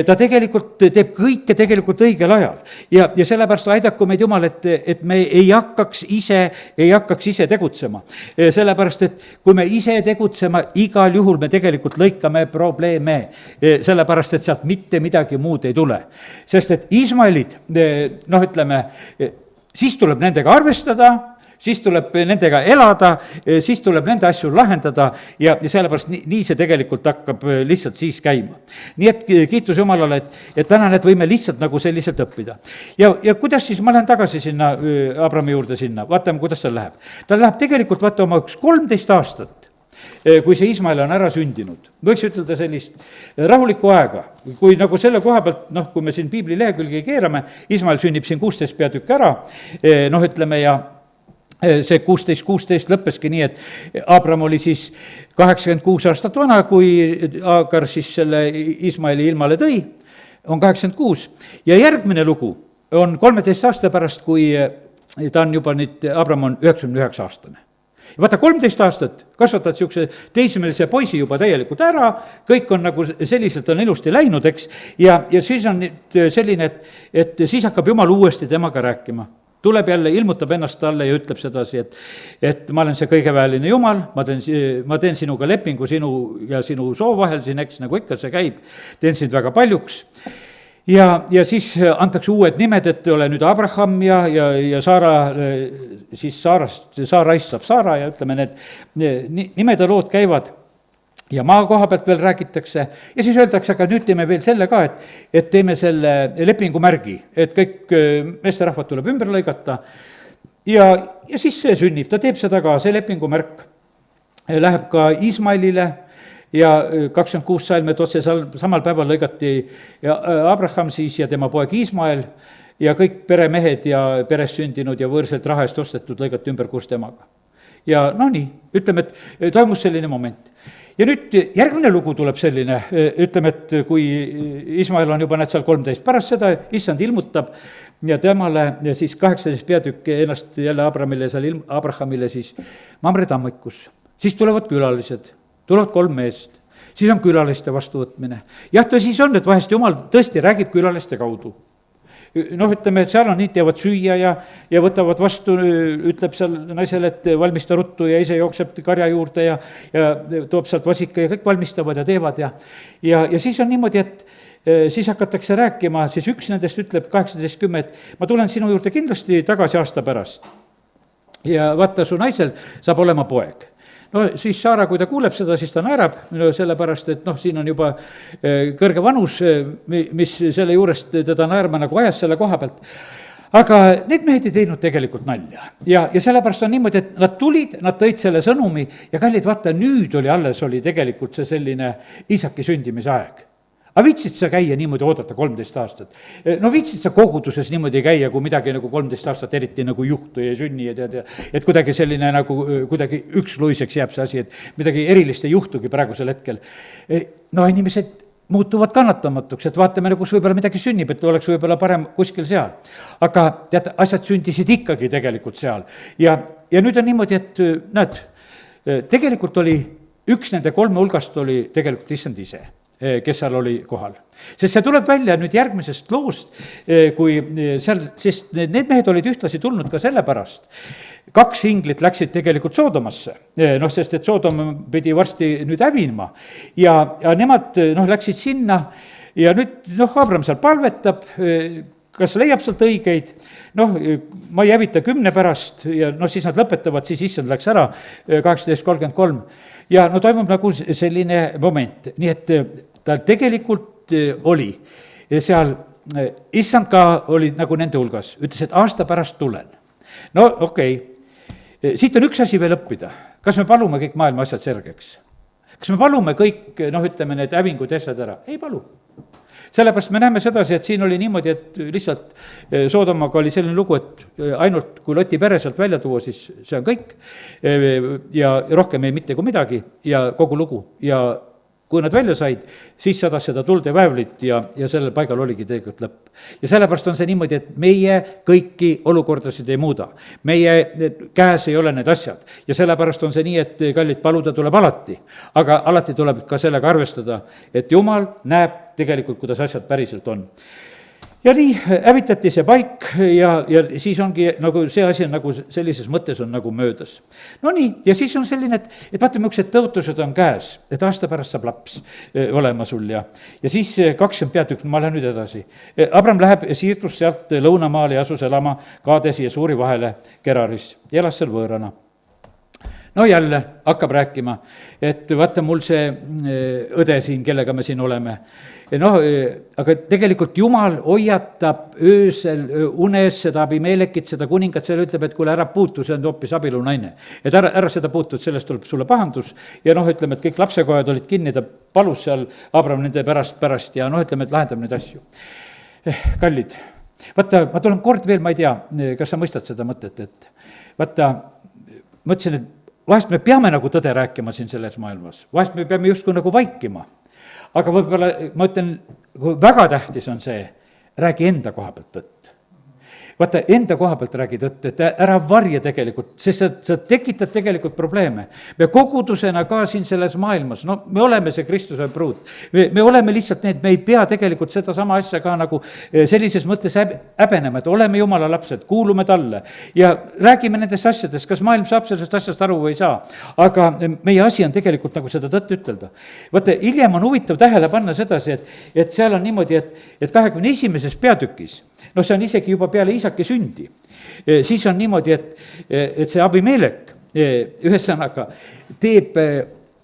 Ta tegelikult teeb kõike tegelikult õigel ajal. Ja sellepärast aidaku meid Jumal, et me ei hakkaks ise tegutsema. Sellepärast, et kui me ise tegutsema, igal juhul me tegelikult lõikame probleeme. Sellepärast, et sealt mitte midagi muud ei tule. Sest et Ismaelid, ütleme, siis tuleb nendega arvestada, siis tuleb nendega elada, siis tuleb nende asju lahendada ja sellepärast nii see tegelikult hakkab lihtsalt siis käima. Nii et kiitus Jumalale, et täna need võime lihtsalt nagu selliselt õppida. Ja kuidas siis, ma lähen tagasi sinna Abrami juurde sinna, vaatame, kuidas tal läheb. Tal läheb tegelikult, vaata, oma 13 aastat, kui see Ismael on ära sündinud. Võiks ütelda sellist rahulikku aega, kui nagu selle koha pealt, kui me siin piibli lehekülgi keerame, Ismael sünnib siin 16 peatükk ära, ütleme, ja see 16 lõppeski nii, et Abram oli siis 86 aastat vana, kui Aagar siis selle Ismaeli ilmale tõi, on 86. Ja järgmine lugu on 13 aasta pärast, kui ta on juba nüüd, Abram on 99 aastane. Ja vaata, 13 aastat kasvatad niisuguse teismelise poisi juba täielikult ära, kõik on nagu selliselt on ilusti läinud, eks, ja siis on nüüd selline, et siis hakkab Jumal uuesti temaga rääkima. Tuleb jälle, ilmutab ennast talle ja ütleb sedasi, et ma olen see kõigeväeline Jumal, ma teen sinuga lepingu sinu ja sinu soo vahel siin, eks, nagu ikka see käib, teen sind väga paljuks. Ja siis antakse uued nimed, et ole nüüd Abraham ja Saara, siis Saaraist saab Saara ja ütleme, need nimede lood käivad ja maa koha pealt veel räägitakse ja siis öeldakse, aga nüüd teeme veel selle ka, et teeme selle lepingumärgi, et kõik meesterahvad tuleb ümber lõigata ja siis see sünnib, ta teeb seda ka, see lepingumärk läheb ka Ismaelile ja 26 salmet otse samal päeval lõigati Abraham siis ja tema poeg Ismael ja kõik peremehed ja peres sündinud ja võõrselt raha eest ostetud lõigati ümber koos temaga. Ja nii, ütleme, et toimus selline moment. Ja nüüd järgmine lugu tuleb selline, ütleme, et kui Ismael on juba seal 13, pärast seda issand ilmutab ja temale ja siis 18 peatükk ennast jälle Abrahamile siis Mamre tammikus. Siis tulevad külalised. Tulevad 3 meest, siis on külaliste vastuvõtmine. Jah, ta siis on, et vahest Jumal tõesti räägib külaliste kaudu. noh, ütleme, et seal on nii, teevad süüa ja võtavad vastu, ütleb seal naisele, et valmista ruttu ja ise jookseb karja juurde ja toob sealt vasika ja kõik valmistavad ja teevad ja siis on niimoodi, et siis hakatakse rääkima, siis üks nendest ütleb 18:10, et ma tulen sinu juurde kindlasti tagasi aasta pärast. Ja vaata, su naisel saab olema poeg. No siis Saara, kui ta kuuleb seda, siis ta naerab, sellepärast et noh, siin on juba kõrge vanus, mis selle juurest teda naerma nagu ajas selle koha pealt. Aga need mehed ei teinud tegelikult nalja ja sellepärast on niimoodi, et nad tulid, nad tõid selle sõnumi ja kallid, vaata, nüüd oli tegelikult see selline Iisaki sündimise aeg. Aga viitsid sa käia niimoodi oodata 13 aastat? No viitsid sa koguduses niimoodi käia, kui midagi nagu 13 aastat eriti nagu juhtu ja sünni ja tead, et kuidagi selline nagu kuidagi üksluiseks jääb see asi, et midagi erilist ei juhtugi praegusel hetkel. No inimesed muutuvad kannatamatuks, et vaatame, kus võib-olla midagi sünnib, et oleks võib-olla parem kuskil seal. Aga tead, asjad sündisid ikkagi tegelikult seal. Ja nüüd on niimoodi, et näed, tegelikult oli üks nende kolme hulgast oli tegelikult issand ise, kes seal oli kohal. Sest see tuleb välja nüüd järgmisest loost, kui seal, sest need mehed olid ühtlasi tulnud ka sellepärast. 2 inglit läksid tegelikult Soodomasse, noh, sest et Soodom pidi varsti nüüd hävinema ja nemad läksid sinna ja nüüd Abram seal palvetab, kas leiab sealt õigeid, ma ei hävita 10 pärast ja siis nad lõpetavad, siis issand läks ära 18:33 ja toimub nagu selline moment, nii et ta tegelikult oli seal, issand ka oli nagu nende hulgas, ütles, et aasta pärast tulen. No okei, siit on üks asi veel õppida, kas me palume kõik maailma asjad selgeks? Kas me palume kõik, ütleme, need hävingud ja asjad ära? Ei palu. Sellepärast me näeme sedasi, et siin oli niimoodi, et lihtsalt Soodomaga oli selline lugu, et ainult kui Loti pere sealt välja tuua, siis see on kõik ja rohkem ei mitte kui midagi ja kogu lugu ja kui nad välja said, siis sadas seda tuld ja väävlit ja sellel paigal oligi tegelikult lõpp. Ja sellepärast on see niimoodi, et meie kõiki olukordasid ei muuda. Meie käes ei ole need asjad. Ja sellepärast on see nii, et kallid, paluda tuleb alati. Aga alati tuleb ka sellega arvestada, et Jumal näeb tegelikult, kuidas asjad päriselt on. Ja nii hävitati see paik ja siis ongi nagu see asi on nagu sellises mõttes on nagu möödas. No nii, ja siis on selline, et vaata, millised tõotused on käes, et aasta pärast saab laps olema sul ja siis 20 peatükk, ma lähen nüüd edasi. Abram läheb ja siirdus sealt lõunamaale ja asus elama Kaadesi ja Suuri vahele Geraris ja elas seal võõrana. No jälle hakkab rääkima, et vaata mul see õde siin, kellega me siin oleme. Aga tegelikult Jumal hoiatab öösel unes seda Abimelekit, seda kuningat, seal ütleb, et kuule, ära puutu, see on hoopis abilunaine. Et ära seda puutu, et sellest tuleb sulle pahandus ja ütleme, et kõik lapsekojad olid kinni, ta palus seal Abram nende pärast ja ütleme, et lahendab neid asju. Kallid, vaata, ma tulen kord veel, ma ei tea, kas sa mõistad seda mõtet, et vaata, mõtlesin, et vahest me peame nagu tõde rääkima siin selles maailmas, vahest me peame justkui nagu vaikima. Aga võib-olla ma ütlen, väga tähtis on see, räägi enda koha pealt tõtt. Vaata, enda koha pealt räägi tõtt, et ära varja tegelikult, sest sa tekitad tegelikult probleeme. Me kogudusena ka siin selles maailmas, me oleme see Kristuse pruut. Me oleme lihtsalt need, me ei pea tegelikult seda sama asja ka nagu sellises mõttes häbenema, et oleme Jumala lapsed, kuulume talle ja räägime nendest asjadest, kas maailm saab sellest asjast aru või ei saa. Aga meie asi on tegelikult nagu seda tõtt ütelda. Vaata, hiljem on huvitav tähele panna sedasi, et seal on niimoodi, et 21. peatükis, see on isegi juba peale Iisaki sündi, siis on niimoodi, et see Abimelek ühesõnaga teeb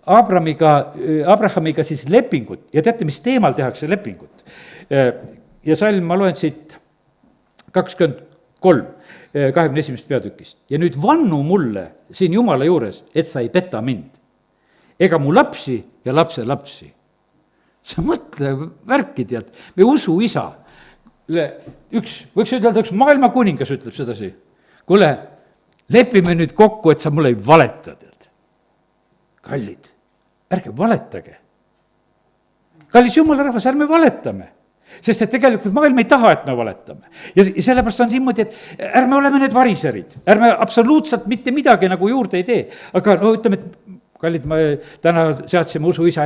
Abrahamiga siis lepingut ja teate, mis teemal tehakse lepingut. Ja salm, ma loen siit 23, 21. peatükist. Ja nüüd vannu mulle siin Jumala juures, et sa ei peta mind, ega mu lapsi ja lapse lapsi. Sa mõtle värki, tead, me usu isa. Võiks ütelda, üks maailma kuningas ütleb sedasi. Kuule, lepime nüüd kokku, et sa mulle ei valeta, tead. Kallid, ärge valetage. Kallis Jumala rahvas, ärme valetame. Sest et tegelikult maailm ei taha, et me valetame. Ja sellepärast on niimoodi, et ärme oleme need variserid. Ärme absoluutselt mitte midagi nagu juurde ei tee. Aga ütleme, et kallid, me täna seadsime usu isa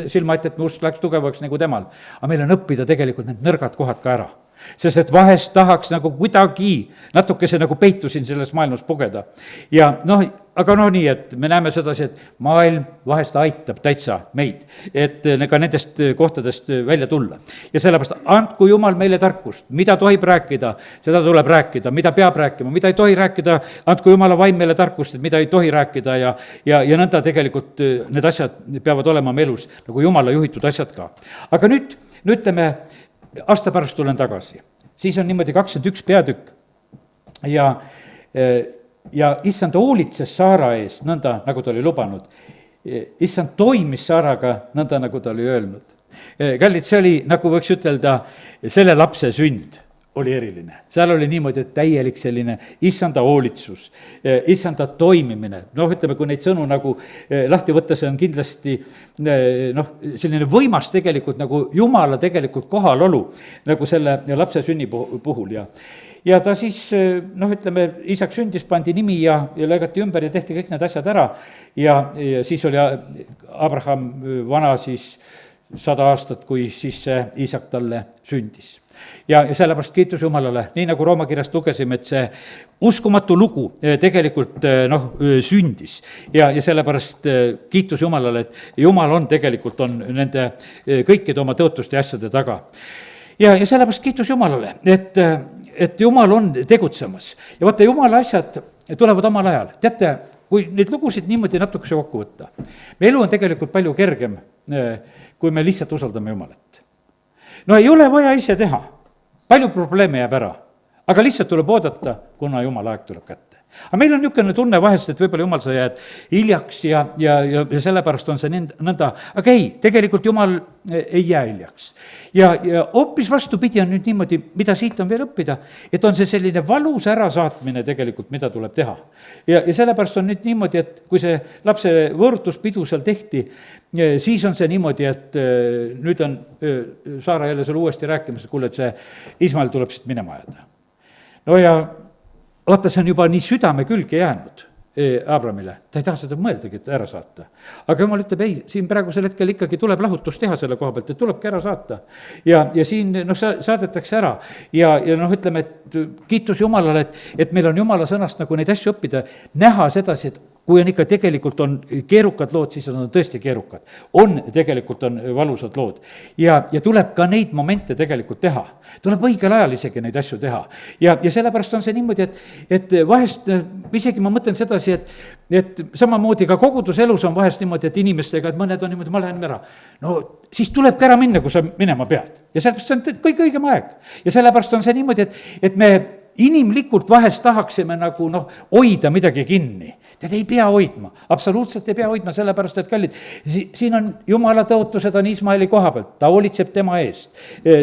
silma ette, et me usk läks tugevaks nagu temal. Aga meil on õppida tegelikult need nõrgad kohad ka ära. sest et vahest tahaks nagu kuidagi natukese nagu peitu siin selles maailmas pugeda. ja noh, aga noh, nii, et me näeme sedasi, et maailm vahest aitab täitsa meid, et ka nendest kohtadest välja tulla. ja sellepärast andku Jumal meile tarkust, mida tohib rääkida, seda tuleb rääkida, mida peab rääkima, mida ei tohi rääkida, andku Jumala vaim meile tarkust, et mida ei tohi rääkida ja nõnda tegelikult need asjad peavad olema me elus nagu Jumala juhitud asjad ka. aga nüüd ütleme, aasta pärast tulen tagasi, siis on niimoodi 21 peatükk ja issand hoolitses Saara eest nõnda, nagu ta oli lubanud. issand toimis Saaraga nõnda, nagu ta oli öelnud. Kallid, see oli, nagu võiks ütelda, selle lapse sünd oli eriline. seal oli niimoodi, et täielik selline issanda hoolitsus, issanda toimimine. noh, ütleme, kui neid sõnu nagu lahti võtta, see on kindlasti noh, selline võimas tegelikult nagu Jumala tegelikult kohalolu nagu selle lapse sünni puhul ja ta siis, noh, ütleme, isaks sündis, pandi nimi ja lõigati ümber ja tehti kõik need asjad ära ja siis oli Abraham vana siis 100 aastat, kui siis see isak talle sündis. ja sellepärast kiitus Jumalale, nii nagu Rooma kirjast lugesime, et see uskumatu lugu tegelikult noh, sündis ja sellepärast kiitus Jumalale, et Jumal on tegelikult, on nende kõikide oma tõotuste ja asjade taga. ja sellepärast kiitus Jumalale, et Jumal on tegutsemas ja vaata, Jumala asjad tulevad omal ajal. teate, kui neid lugusid niimoodi natukese kokku võtta, meie elu on tegelikult palju kergem, kui me lihtsalt usaldame Jumalat. no ei ole vaja ise teha, palju probleeme jääb ära, aga lihtsalt tuleb oodata, kuna Jumala aeg tuleb kätte. aga meil on niisugune tunne vahest, et võib-olla Jumal, sa jääd hiljaks ja sellepärast on see nõnda, aga ei, tegelikult Jumal ei jää hiljaks. ja hoopis vastupidi on nüüd niimoodi, mida siit on veel õppida, et on see selline valus ärasaatmine tegelikult, mida tuleb teha. ja sellepärast on nüüd niimoodi, et kui see lapse võõrutuspidu seal tehti, siis on see niimoodi, et nüüd on Saara jälle seal uuesti rääkimas, et kuule, et see Ismael tuleb siit minema ajada. no ja vaata, see on juba nii südame külge jäänud Abramile, ta ei taha seda mõeldagi, et ära saata. aga Jumal ütleb, ei, siin praegusel hetkel ikkagi tuleb lahutus teha selle koha pealt, et tulebki ära saata. ja siin noh, saadetakse ära ja noh, ütleme, et kiitus Jumalale, et meil on Jumala sõnast nagu neid asju õppida, näha sedasi, et kui on ikka tegelikult on keerukad lood, siis on tõesti keerukad. tegelikult on valusad lood. ja tuleb ka neid momente tegelikult teha. tuleb õigel ajal isegi neid asju teha. ja sellepärast on see niimoodi, et vahest isegi ma mõtlen sedasi, et samamoodi ka koguduselus on vahest niimoodi, et inimestega, et mõned on niimoodi, ma lähen ära. no siis tulebki ära minna, kui sa minema pead. ja sellepärast see on kõige õigem aeg. ja sellepärast on see niimoodi, et me inimlikult vahest tahaksime nagu noh, hoida midagi kinni. Tead, ei pea hoidma, absoluutselt ei pea hoidma, sellepärast et kallid, siin on Jumala tõotused on Ismaeli koha pealt, ta hoolitseb tema eest.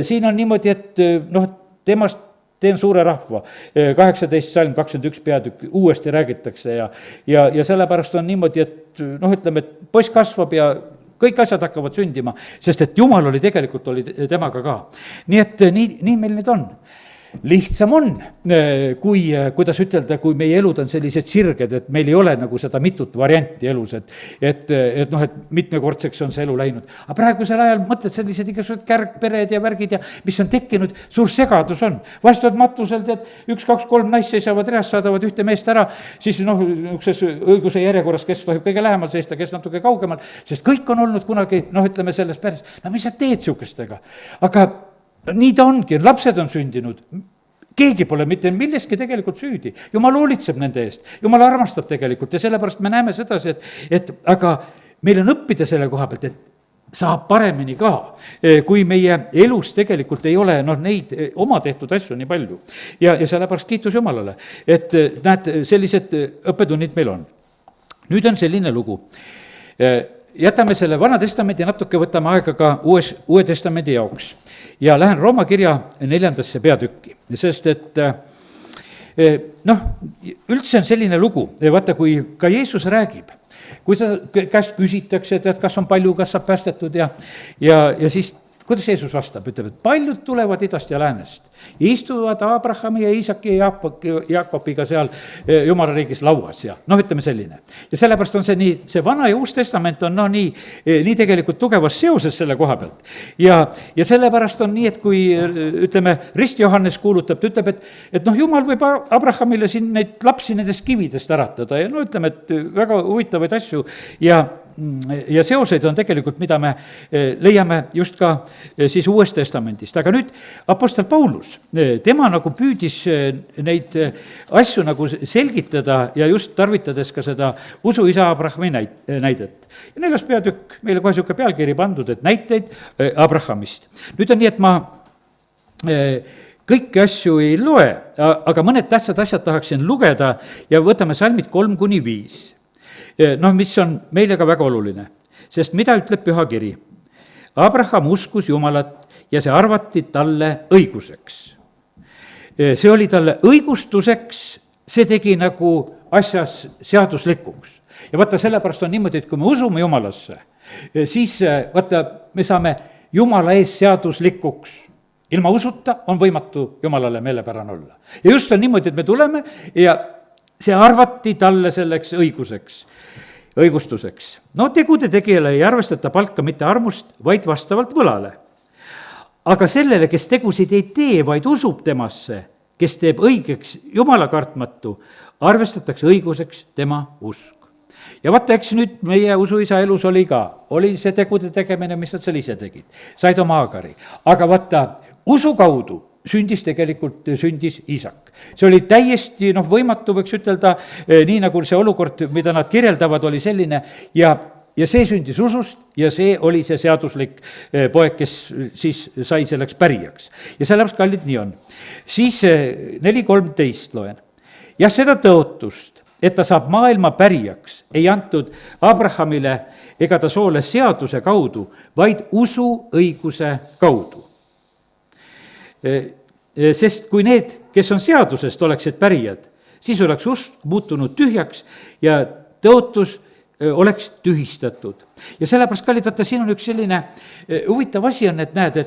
siin on niimoodi, et noh, temast teen suure rahva, 18 salm, 21 peatükk, uuesti räägitakse ja sellepärast on niimoodi, et noh, ütleme, et poiss kasvab ja kõik asjad hakkavad sündima, sest et Jumal oli tegelikult, oli temaga ka. nii et nii meil need on. Lihtsam on, kui, kuidas ütelda, kui meie elud on sellised sirged, et meil ei ole nagu seda mitut varianti elus, et noh, et mitmekordseks on see elu läinud. aga praegusel ajal mõtled sellised igasugused kärgpered ja värgid ja mis on tekkinud, suur segadus on. vahest oled matusel, tead, 1, 2, 3 naist seisavad reas, saadavad ühte meest ära, siis noh, niisuguses õiguse järjekorras, kes tohib kõige lähemal seista, kes natuke kaugemal, sest kõik on olnud kunagi, noh, ütleme selles peres, no mis sa teed niisugustega, aga nii ta ongi, lapsed on sündinud, keegi pole mitte milleski tegelikult süüdi, Jumal hoolitseb nende eest, Jumal armastab tegelikult ja sellepärast me näeme sedasi, et aga meil on õppida selle koha pealt, et saab paremini ka, kui meie elus tegelikult ei ole noh, neid oma tehtud asju nii palju. ja sellepärast kiitus Jumalale, et näed, sellised õppetunnid meil on. nüüd on selline lugu. Jätame selle Vana Testamendi, natuke võtame aega ka Uue Testamendi jaoks. Ja lähen Rooma kirja 4. peatükki, sest et noh, üldse on selline lugu, vaata, kui ka Jeesus räägib, kui ta käest küsitakse, tead, kas on palju, kas saab päästetud ja siis kuidas Jeesus vastab, ütleb, et paljud tulevad idast ja läänest, istuvad Abrahami ja Iisaki ja Jaakobiga seal Jumala riigis lauas ja noh, ütleme selline. ja sellepärast on see nii, see Vana ja Uus Testament on nii tegelikult tugevas seoses selle koha pealt. ja sellepärast on nii, et kui ütleme, Rist Johannes kuulutab, ta ütleb, et noh, Jumal võib Abrahamile siin neid lapsi nendest kividest äratada ja no ütleme, et väga huvitavaid asju ja seoseid on tegelikult, mida me leiame just ka siis Uuest Testamendist. Aga nüüd apostel Paulus, tema nagu püüdis neid asju nagu selgitada ja just tarvitades ka seda usuisa Abrahami näidet. Ja 4. peatükk, meile kohe niisugune pealkiri pandud, et näiteid Abrahamist. Nüüd on nii, et ma kõiki asju ei loe, aga mõned tähtsad asjad tahaksin lugeda ja võtame salmid 3-5. Noh, mis on meile ka väga oluline, sest mida ütleb Püha Kiri? Abraham uskus Jumalat ja see arvati talle õiguseks. See oli talle õigustuseks, see tegi nagu asjas seaduslikuks. Ja vaata, sellepärast on niimoodi, et kui me usume Jumalasse, siis vaata, me saame Jumala ees seaduslikuks. Ilma usuta on võimatu Jumalale meelepärane olla. Ja just on niimoodi, et me tuleme ja see arvati talle selleks õigustuseks. No tegude tegijale ei arvestata palka mitte armust, vaid vastavalt võlale. Aga sellele, kes tegusid ei tee, vaid usub temasse, kes teeb õigeks Jumala kartmatu, arvestatakse õiguseks tema usk. Ja vaata, eks nüüd meie usuisa elus oli see tegude tegemine, mis nad seal ise tegid. Said oma Aagari. Aga vaata, usu kaudu sündis Iisak. See oli täiesti võimatu, võiks ütelda, nii nagu see olukord, mida nad kirjeldavad, oli selline ja see sündis usust ja see oli see seaduslik poeg, kes siis sai selleks pärijaks. Ja sellepärast, kallid, nii on. Siis 4.13 loen. Ja seda tõotust, et ta saab maailma pärijaks, ei antud Abrahamile ega ta soole seaduse kaudu, vaid usu õiguse kaudu. Sest kui need, kes on seadusest, oleksid pärijad, siis oleks usk muutunud tühjaks ja tõotus oleks tühistatud. Ja sellepärast, kallid, vaata, siin on üks selline huvitav asi on, et näed,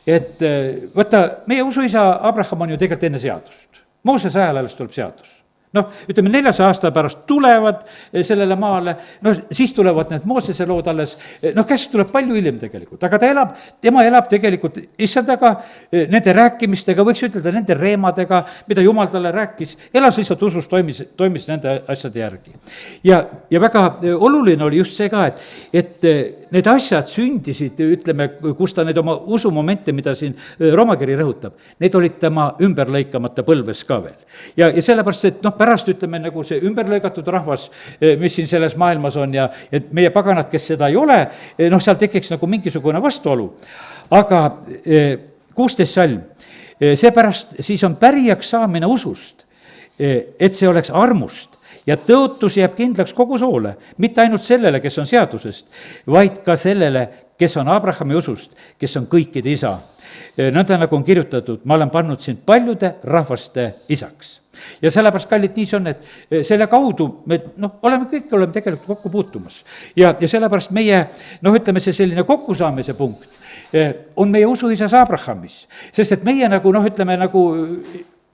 et vaata, meie usuisa Abraham on ju tegelikult enne seadust. Moosese ajal alles tuleb seadus. Noh, ütleme 400 aasta pärast tulevad sellele maale, siis tulevad need Moosese lood alles, käsk tuleb palju hiljem tegelikult, aga tema elab tegelikult issandaga, nende rääkimistega, võiks ütelda nende reemadega, mida Jumal talle rääkis, elas lihtsalt usus, toimis nende asjade järgi. Ja väga oluline oli just see ka, et need asjad sündisid, ütleme, kus ta need oma usumomente, mida siin Roomakiri rõhutab, need olid tema ümberlõikamata põlves ka veel. Ja sellepärast, et pärast ütleme nagu see ümberlõigatud rahvas, mis siin selles maailmas on ja et meie paganad, kes seda ei ole, seal tekiks nagu mingisugune vastuolu. Aga 16 salm, seepärast siis on pärijaks saamine usust, et see oleks armust ja tõotus jääb kindlaks kogu soole, mitte ainult sellele, kes on seadusest, vaid ka sellele, kes on Abrahami usust, kes on kõikide isa. Nõnda nagu on kirjutatud, ma olen pannud sind paljude rahvaste isaks. Ja sellepärast, kallid, nii see on, et selle kaudu me oleme tegelikult kokku puutumas. Ja sellepärast meie, ütleme, see selline kokkusaamise punkt on meie usuisas Abrahamis, sest et meie ütleme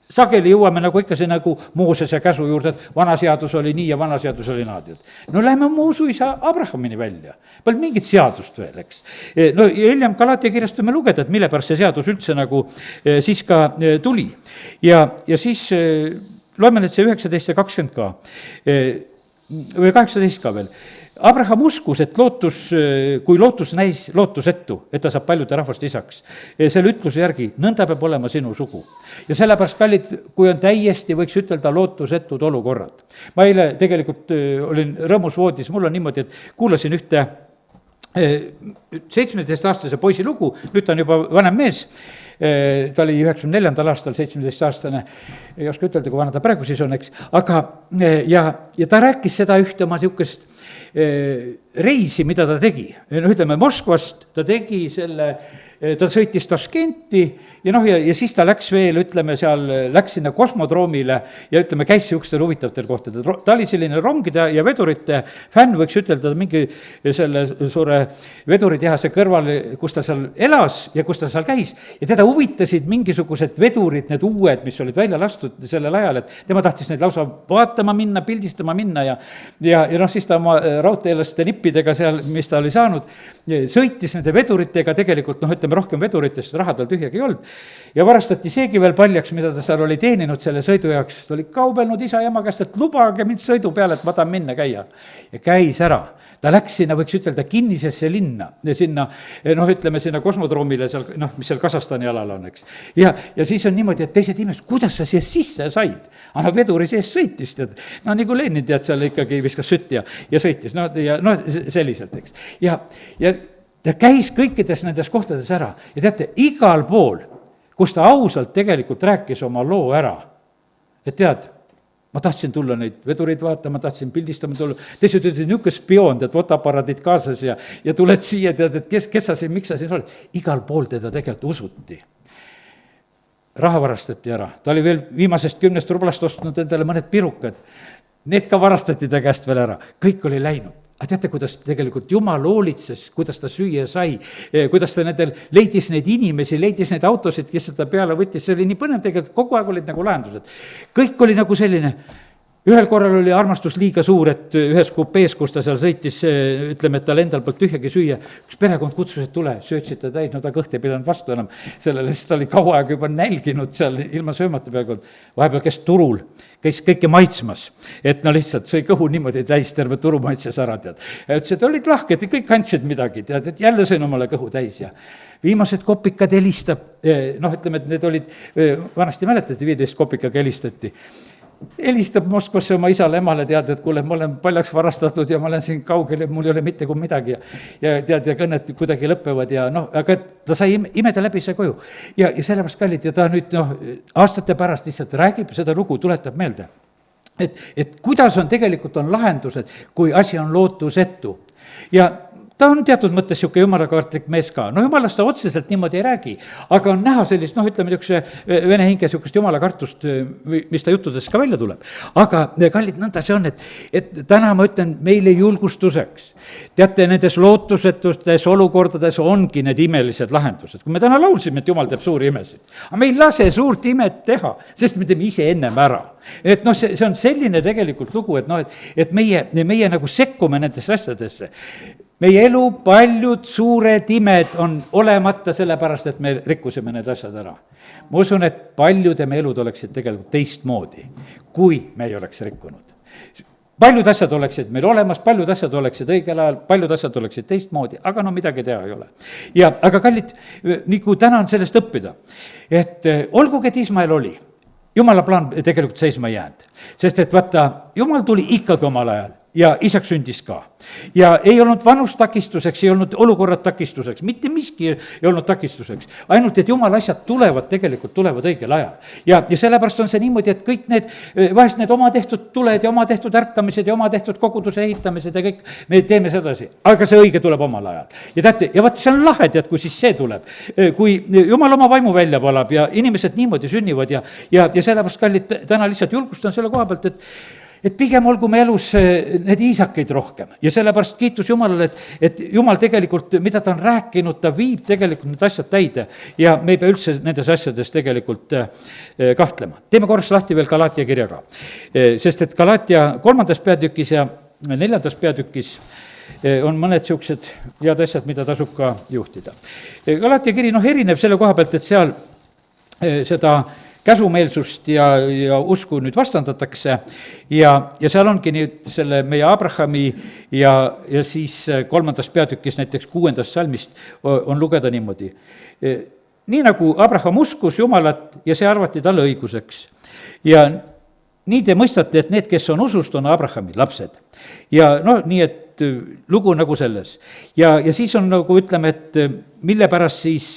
sageli jõuame nagu ikka see nagu Moosese käsu juurde, et vana seadus oli nii ja vana seadus oli naadi. Lähme oma usuisa Abrahamini välja. Polnud mingit seadust veel, eks. Ja hiljem Galatia kirjast võime lugeda, et mille pärast see seadus üldse nagu siis ka tuli. Ja siis loeme nüüd see 19 ja 20 ka, või 18 ka veel. Abraham uskus, et kui lootus näis lootusetu, et ta saab paljude rahvaste isaks, selle ütluse järgi, nõnda peab olema sinu sugu. Ja sellepärast, kallid, kui on täiesti, võiks ütelda, lootusetud olukorrad. Ma eile tegelikult olin rõõmus voodis, mul on niimoodi, et kuulasin ühte 17-aastase poisi lugu, nüüd ta on juba vanem mees, ta oli 94. aastal 17-aastane, ei oska ütelda, kui vana ta praegu siis on, eks, aga ja ta rääkis seda ühte oma niisugust reisi, mida ta tegi. No ütleme, Moskvast ta tegi ta sõitis Taškenti ja siis ta läks veel, ütleme, seal läks sinna kosmodroomile ja ütleme, käis niisugustel huvitavatel kohtadel. Ta oli selline rongide ja vedurite fänn, võiks ütelda, mingi selle suure veduritehase kõrval, kus ta seal elas ja kus ta seal käis. Ja teda huvitasid mingisugused vedurid, need uued, mis olid välja lastud sellel ajal, et tema tahtis neid lausa vaatama minna, pildistama minna ja siis ta oma raudteelaste nippidega seal, mis ta oli saanud, sõitis nende veduritega tegelikult, ütleme, rohkem veduritest, raha tal tühjagi ei olnud. Ja varastati seegi veel paljaks, mida ta seal oli teeninud selle sõidu jaoks. Ta oli kaubelnud isa ja ema käest, et lubage mind sõidu peale, et ma tahan minna käia. Ja käis ära. Ta läks sinna, võiks ütelda, kinnisesse linna. Ja sinna, ütleme, sinna kosmodroomile, seal, mis seal Kasahstani alal on, eks. Ja siis on niimoodi, et teised inimesed, kuidas sa siia sisse said? Veduri sees sõitis, tead. Nagu Lenin, tead, seal ikkagi viskas sütt ja sõitis. Selliselt, eks. Ja ta käis kõikides nendes kohtades ära ja teate, igal pool, kus ta ausalt tegelikult rääkis oma loo ära, et tead, ma tahtsin tulla neid vedureid vaatama, tahtsin pildistama tulla, teised ütlesid, niisugune spioon, tead, fotoaparaadid kaasas ja tuled siia, tead, et kes sa siin, miks sa siin oled, igal pool teda tegelikult usuti. Raha varastati ära, ta oli veel viimasest 10 rublast ostnud endale mõned pirukad, need ka varastati ta käest veel ära, kõik oli läinud. Aga teate, kuidas tegelikult Jumal hoolitses, kuidas ta süüa sai, kuidas ta leidis neid inimesi, leidis neid autosid, kes seda peale võttis, see oli nii põnev tegelikult, kogu aeg olid nagu lahendused. Kõik oli nagu selline, ühel korral oli armastus liiga suur, et ühes kupees, kus ta seal sõitis, ütleme, et tal endal poolt tühjagi süüa, üks perekond kutsus, et tule, söötsid ta täis, ta kõht ei pidanud vastu enam sellele, sest ta oli kaua aega juba nälginud seal ilma söömata peaaegu, vahepeal käis turul, käis kõike maitsmas, et lihtsalt sõi kõhu niimoodi täis, terve turu maitses ära, tead. Ja ütles, et olid lahked ja kõik andsid midagi, tead, et jälle sõin omale kõhu täis ja viimased kopikad helistab, ütleme, et need olid, vanasti mäletati, 15 kopikaga helistab Moskvasse oma isale, emale, tead, et kuule, ma olen paljaks varastatud ja ma olen siin kaugel ja mul ei ole mitte kui midagi ja tead, ja kõned kuidagi lõpevad ja aga ta sai imeda läbi see koju. Ja sellepärast kallid ja ta nüüd aastate pärast lihtsalt räägib seda lugu, tuletab meelde, et kuidas on tegelikult on lahendused, kui asi on lootusetu. Ja ta on teatud mõttes niisugune jumalakaartlik mees ka. Jumalast ta otseselt niimoodi ei räägi, aga on näha sellist, ütleme, niisuguse vene hinge niisugust jumalakartust, mis ta juttudest ka välja tuleb. Aga kallid, nõnda see on, et täna ma ütlen meile julgustuseks. Teate, nendes lootusetustes olukordades ongi need imelised lahendused. Kui me täna laulsime, et Jumal teeb suuri imesid, aga me ei lase suurt imet teha, sest me teeme ise ennem ära. Et see on selline tegelikult lugu, et meie nagu sekkume nendesse asjadesse. Meie elu paljud suured imed on olemata sellepärast, et me rikkusime need asjad ära. Ma usun, et paljude me elud oleksid tegelikult teistmoodi, kui me ei oleks rikkunud. Paljud asjad oleksid meil olemas, paljud asjad oleksid õigel ajal, paljud asjad oleksid teistmoodi, aga midagi teha ei ole. Aga kallid, nagu täna on sellest õppida, et olgugi, et Ismael oli, Jumala plaan tegelikult seisma jäänud, sest et vaata, Jumal tuli ikkagi omal ajal ja isaks sündis ka. Ja ei olnud vanust takistuseks, ei olnud olukorrad takistuseks, mitte miski ei olnud takistuseks. Ainult, et Jumala asjad tulevad õigel ajal. Ja sellepärast on see niimoodi, et kõik vahest need oma tehtud tuled ja oma tehtud ärkamised ja oma tehtud koguduse ehitamised ja kõik, me teeme sedasi. Aga see õige tuleb omal ajal. Ja teate, ja vaat see on lahe, tead, kui siis see tuleb. Kui Jumal oma vaimu välja palab ja inimesed niimoodi sünnivad ja sellepärast kallid, täna lihtsalt julgustan selle koha pealt, et pigem olgu me elus need iisakeid rohkem ja sellepärast kiitus Jumalale, et Jumal tegelikult, mida ta on rääkinud, ta viib tegelikult need asjad täide ja me ei pea üldse nendes asjades tegelikult kahtlema. Teeme korraks lahti veel Galaatia kirjaga, sest et Galaatia 3. peatükis ja 4. peatükis on mõned siuksed head asjad, mida tasub ka juhtida. Galaatia kiri, erineb selle koha pealt, et seal seda käsumeelsust ja usku nüüd vastandatakse ja seal ongi nüüd selle meie Abrahami ja siis 3. peatükis näiteks 6. salmist on lugeda niimoodi. Nii nagu Abraham uskus Jumalat ja see arvati talle õiguseks. Ja nii te mõistate, et need, kes on usust, on Abrahami lapsed. Ja nii, et lugu nagu selles. Ja siis on nagu ütleme, et mille pärast siis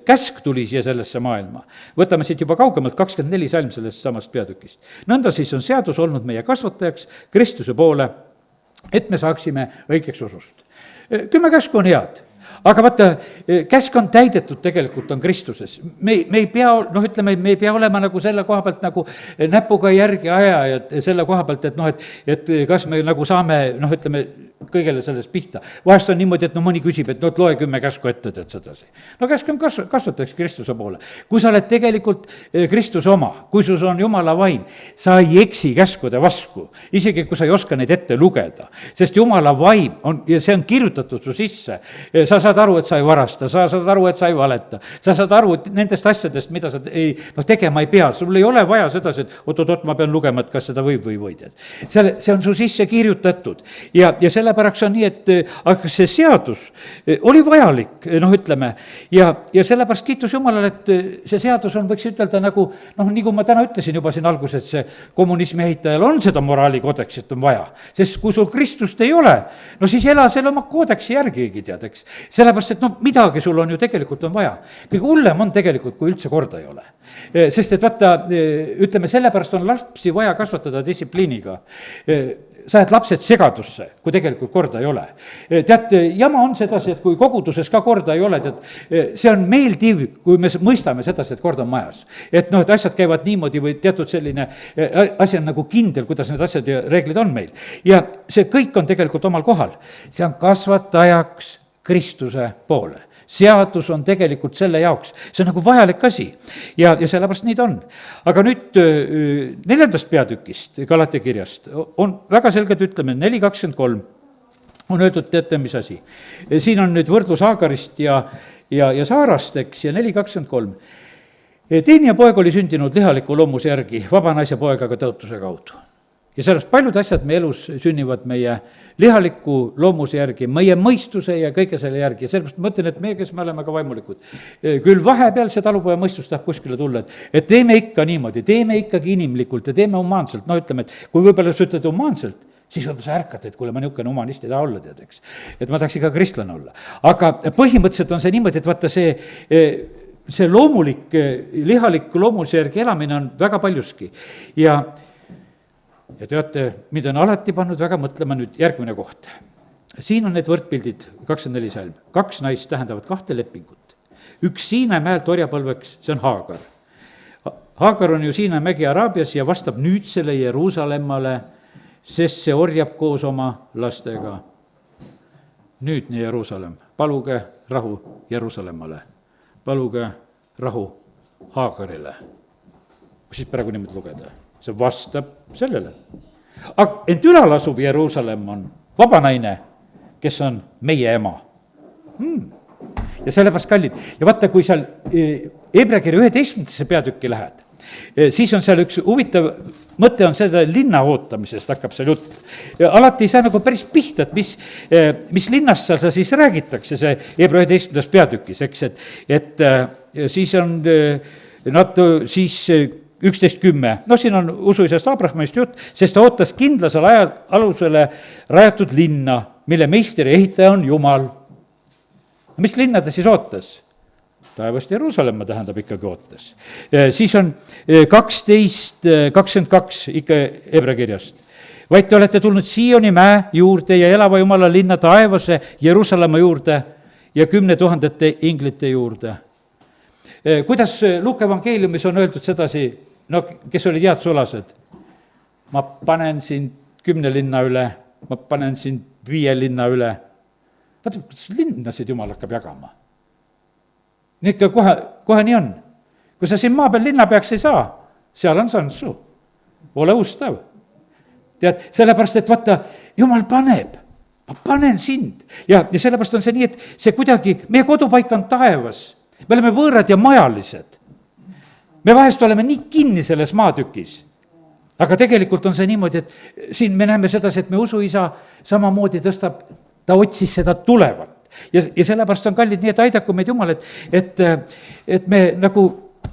käsk tuli siia sellesse maailma. Võtame siit juba kaugemalt 24 salm sellest samast peatükist. Nõnda siis on seadus olnud meie kasvatajaks Kristuse poole, et me saaksime õigeks usust. 10 käsku on head, aga vaata, käsk on täidetud tegelikult on Kristuses. me ei pea, ütleme, me ei pea olema nagu selle koha pealt nagu näpuga järgi ajajad selle koha pealt, et et kas me nagu saame, ütleme, kõigele sellest pihta. Vahest on niimoodi, et mõni küsib, et loe 10 käsku ette, teed sedasi. Käsk on kasvataks Kristuse poole. Kui sa oled tegelikult Kristuse oma, kui sus on Jumala vaim, sa ei eksi käskude vastu, isegi kui sa ei oska neid ette lugeda, sest Jumala vaim on, ja see on kirjutatud su sisse. Sa saad aru, et sa ei varasta, sa saad aru, et sa ei valeta, sa saad aru, et nendest asjadest, mida sa tegema ei pea, sul ei ole vaja sedasi, et oot, ma pean lugema, et kas seda võib või võid. See on su sisse kirjutatud ja sellepärast on nii, et aga see seadus oli vajalik, ütleme, ja sellepärast kiitus Jumalale, et see seadus on, võiks ütelda nagu, nagu ma täna ütlesin juba siin alguses, see kommunismi ehitajal on seda moraalikoodeksit on vaja, sest kui sul Kristust ei ole, siis ela selle oma koodeksi järgigi, tead, eks. Sellepärast, et midagi sul on ju tegelikult on vaja. Kõige hullem on tegelikult, kui üldse korda ei ole. Sest et vaata, ütleme, sellepärast on lapsi vaja kasvatada distsipliiniga. Sa jääd lapsed segadusse, kui tegelikult korda ei ole. Tead, jama on sedasi, et kui koguduses ka korda ei ole, tead, see on meeldiv, kui me mõistame sedasi, et kord on majas. Et et asjad käivad niimoodi või teatud selline asi on nagu kindel, kuidas need asjad ja reeglid on meil. Ja see kõik on tegelikult omal kohal. See on kasvatajaks Kristuse poole. Seadus on tegelikult selle jaoks, see on nagu vajalik asi ja sellepärast nii ta on. Aga nüüd 4. peatükist Galatia kirjast on väga selgelt ütleme, 4.23 on öeldud, teate, mis asi. Siin on nüüd võrdlus Haagarist ja Saarast, eks, ja 4.23. Teenija poeg oli sündinud lihaliku loomuse järgi, vaba naise poeg aga tõotuse kaudu. Ja sellest paljud asjad meie elus sünnivad meie lihaliku loomuse järgi, meie mõistuse ja kõige selle järgi. Ja sellepärast ma ütlen, et meie, kes me oleme ka vaimulikud, küll vahepeal see talupoja mõistus tahab kuskile tulla, et teeme ikka niimoodi, teeme ikkagi inimlikult ja teeme humaanselt. Ütleme, et kui võib-olla sa ütled humaanselt, siis võib-olla sa ärkad, et kuule, ma niisugune humanist ei taha olla, tead, eks. Et ma tahaks ikka kristlane olla. Aga põhimõtteliselt on see niimoodi, et vaata see loomulik, lihaliku loomuse järgi elamine on väga paljuski. Ja teate, mida on alati pannud väga mõtlema nüüd järgmine koht. Siin on need võrdpildid, 24 salm. 2 naist tähendavad 2 lepingut. Üks Siina mäelt orjapõlveks, see on Haagar. Haagar on ju Siina mägi Araabias ja vastab nüüdsele Jeruusalemmale, sest see orjab koos oma lastega. Nüüdne Jeruusalemm, paluge rahu Jeruusalemmale, paluge rahu Haagarile. Siis praegu niimoodi lugeda. See vastab sellele. Aga ent ülal asuv Jeruusalemm on vaba naine, kes on meie ema. Ja sellepärast kallid. Ja vaata, kui seal Hebra kirja 11. peatükki lähed, siis on seal üks huvitav mõte on seda linna ootamisest hakkab seal jutt. Alati ei saa nagu päris pihta, et mis linnast seal siis räägitakse, see Hebra 11. peatükis, eks, et siis on nad siis 11.10. Siin on usuisast Abrahamist jutt, sest ta ootas kindlasel ajal alusele rajatud linna, mille meister ja ehitaja on Jumal. Mis linna ta siis ootas? Taevast Jeruusalemma tähendab ikkagi ootas. Siis on 12.22 ikka Hebra kirjast. Vaid te olete tulnud Sioni mäe juurde ja elava Jumala linna taevase Jeruusalemma juurde ja 10 000 inglite juurde. Kuidas Luuka evangeeliumis on öeldud sedasi, kes olid head sulased? Ma panen sind 10 linna üle, ma panen sind 5 linna üle. Vaata, kuidas linnasid Jumal hakkab jagama. Nii ikka kohe nii on. Kui sa siin maa peal linna peaks ei saa, seal on santsu. Ole ustav. Tead, sellepärast, et vaata, Jumal paneb. Ma panen sind. Ja sellepärast on see nii, et see kuidagi, meie kodupaik on taevas. Me oleme võõrad ja majalised. Me vahest oleme nii kinni selles maatükis. Aga tegelikult on see niimoodi, et siin me näeme sedasi, et me usuisa samamoodi tõstab, ta otsis seda tulevat. Ja sellepärast on kallid nii, et aidaku meid Jumal, et me nagu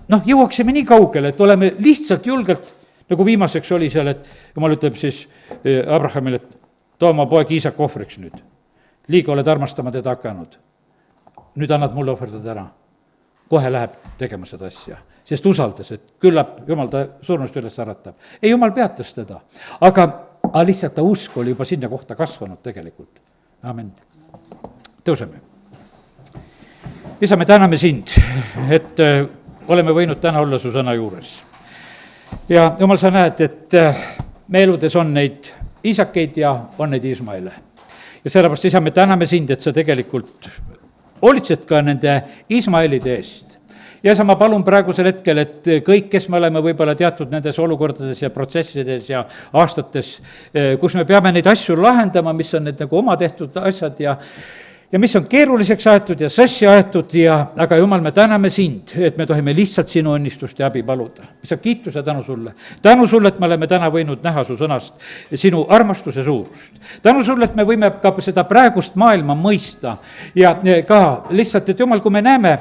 jõuaksime nii kaugele, et oleme lihtsalt julgelt, nagu viimaseks oli seal, et Jumal ütleb siis Abrahamile, et too oma poeg Iisak ohvriks nüüd. Liiga oled armastama teda hakanud. Nüüd annad mulle ohverdada ära. Kohe läheb tegema seda asja, sest usaldas, et küllap Jumal ta surnust üles äratab. Ei, Jumal peatas teda. Aga aga lihtsalt ta usk oli juba sinna kohta kasvanud tegelikult. Amen. Tõuseme. Isa, me täname sind, et oleme võinud täna olla su sõna juures. Ja Jumal, sa näed, et me eludes on neid isakeid ja on neid Ismaele. Ja sellepärast, isa, me täname sind, et sa tegelikult hoolitsed ka nende Ismaelide eest. Ja sa, ma palun praegusel hetkel, et kõik, kes me oleme võib-olla teatud nendes olukordades ja protsessides ja aastates, kus me peame neid asju lahendama, mis on need nagu oma tehtud asjad ja mis on keeruliseks aetud ja sassi aetud aga Jumal, me täname sind, et me tohime lihtsalt sinu õnnistust ja abi paluda. Isa, kiituse tänu sulle. Tänu sulle, et me oleme täna võinud näha su sõnast sinu armastuse suurust. Tänu sulle, et me võime ka seda praegust maailma mõista ja ka lihtsalt, et Jumal, kui me näeme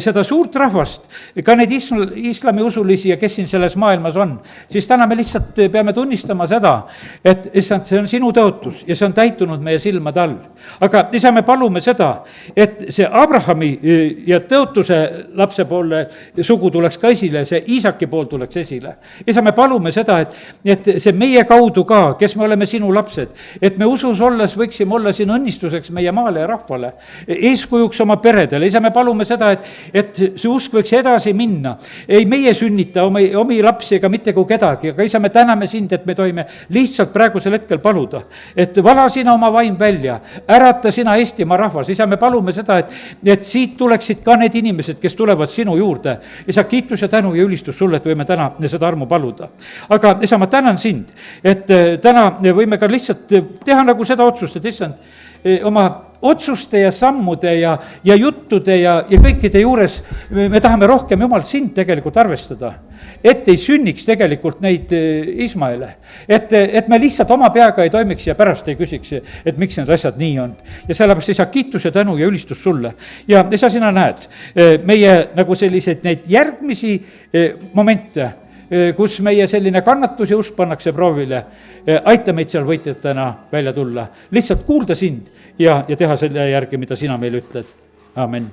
seda suurt rahvast, ka neid islami usulisi ja kes siin selles maailmas on, siis täna me lihtsalt peame tunnistama seda, et issand, see on sinu tõotus ja see on täitunud meie silmade all. Aga isa, me palume seda, et see Abrahami ja tõotuse lapse poole sugu tuleks ka esile, see Iisaki pool tuleks esile. Isa, me palume seda, et see meie kaudu ka, kes me oleme sinu lapsed, et me usus olles võiksime olla siin õnnistuseks meie maale ja rahvale, eeskujuks oma peredele. Isa, me palume seda, et see usk võiks edasi minna. Ei meie sünnita omi lapsi ega mitte kui kedagi, aga isa, me täname sind, et me tohime lihtsalt praegusel hetkel paluda, et vala sina oma vaim välja, ärata sina Eestimaa rahvas. Isa, me palume seda, et siit tuleksid ka need inimesed, kes tulevad sinu juurde. Isa, kiitus ja tänu ja ülistus sulle, et võime täna seda armu paluda. Aga isa, ma tänan sind, et täna võime ka lihtsalt teha nagu seda otsust, et issand, oma otsuste ja sammude ja juttude ja kõikide juures me tahame rohkem Jumal sind tegelikult arvestada, et ei sünniks tegelikult neid Ismaele, et me lihtsalt oma peaga ei toimiks ja pärast ei küsiks, et miks need asjad nii on. Ja sellepärast isa, kiitus ja tänu ja ülistus sulle. Ja isa, sina näed meie nagu selliseid neid järgmisi momente, kus meie selline kannatus ja usk pannakse proovile, aita meid seal võitjatena välja tulla. Lihtsalt kuulda sind ja teha selle järgi, mida sina meile ütled. Amen.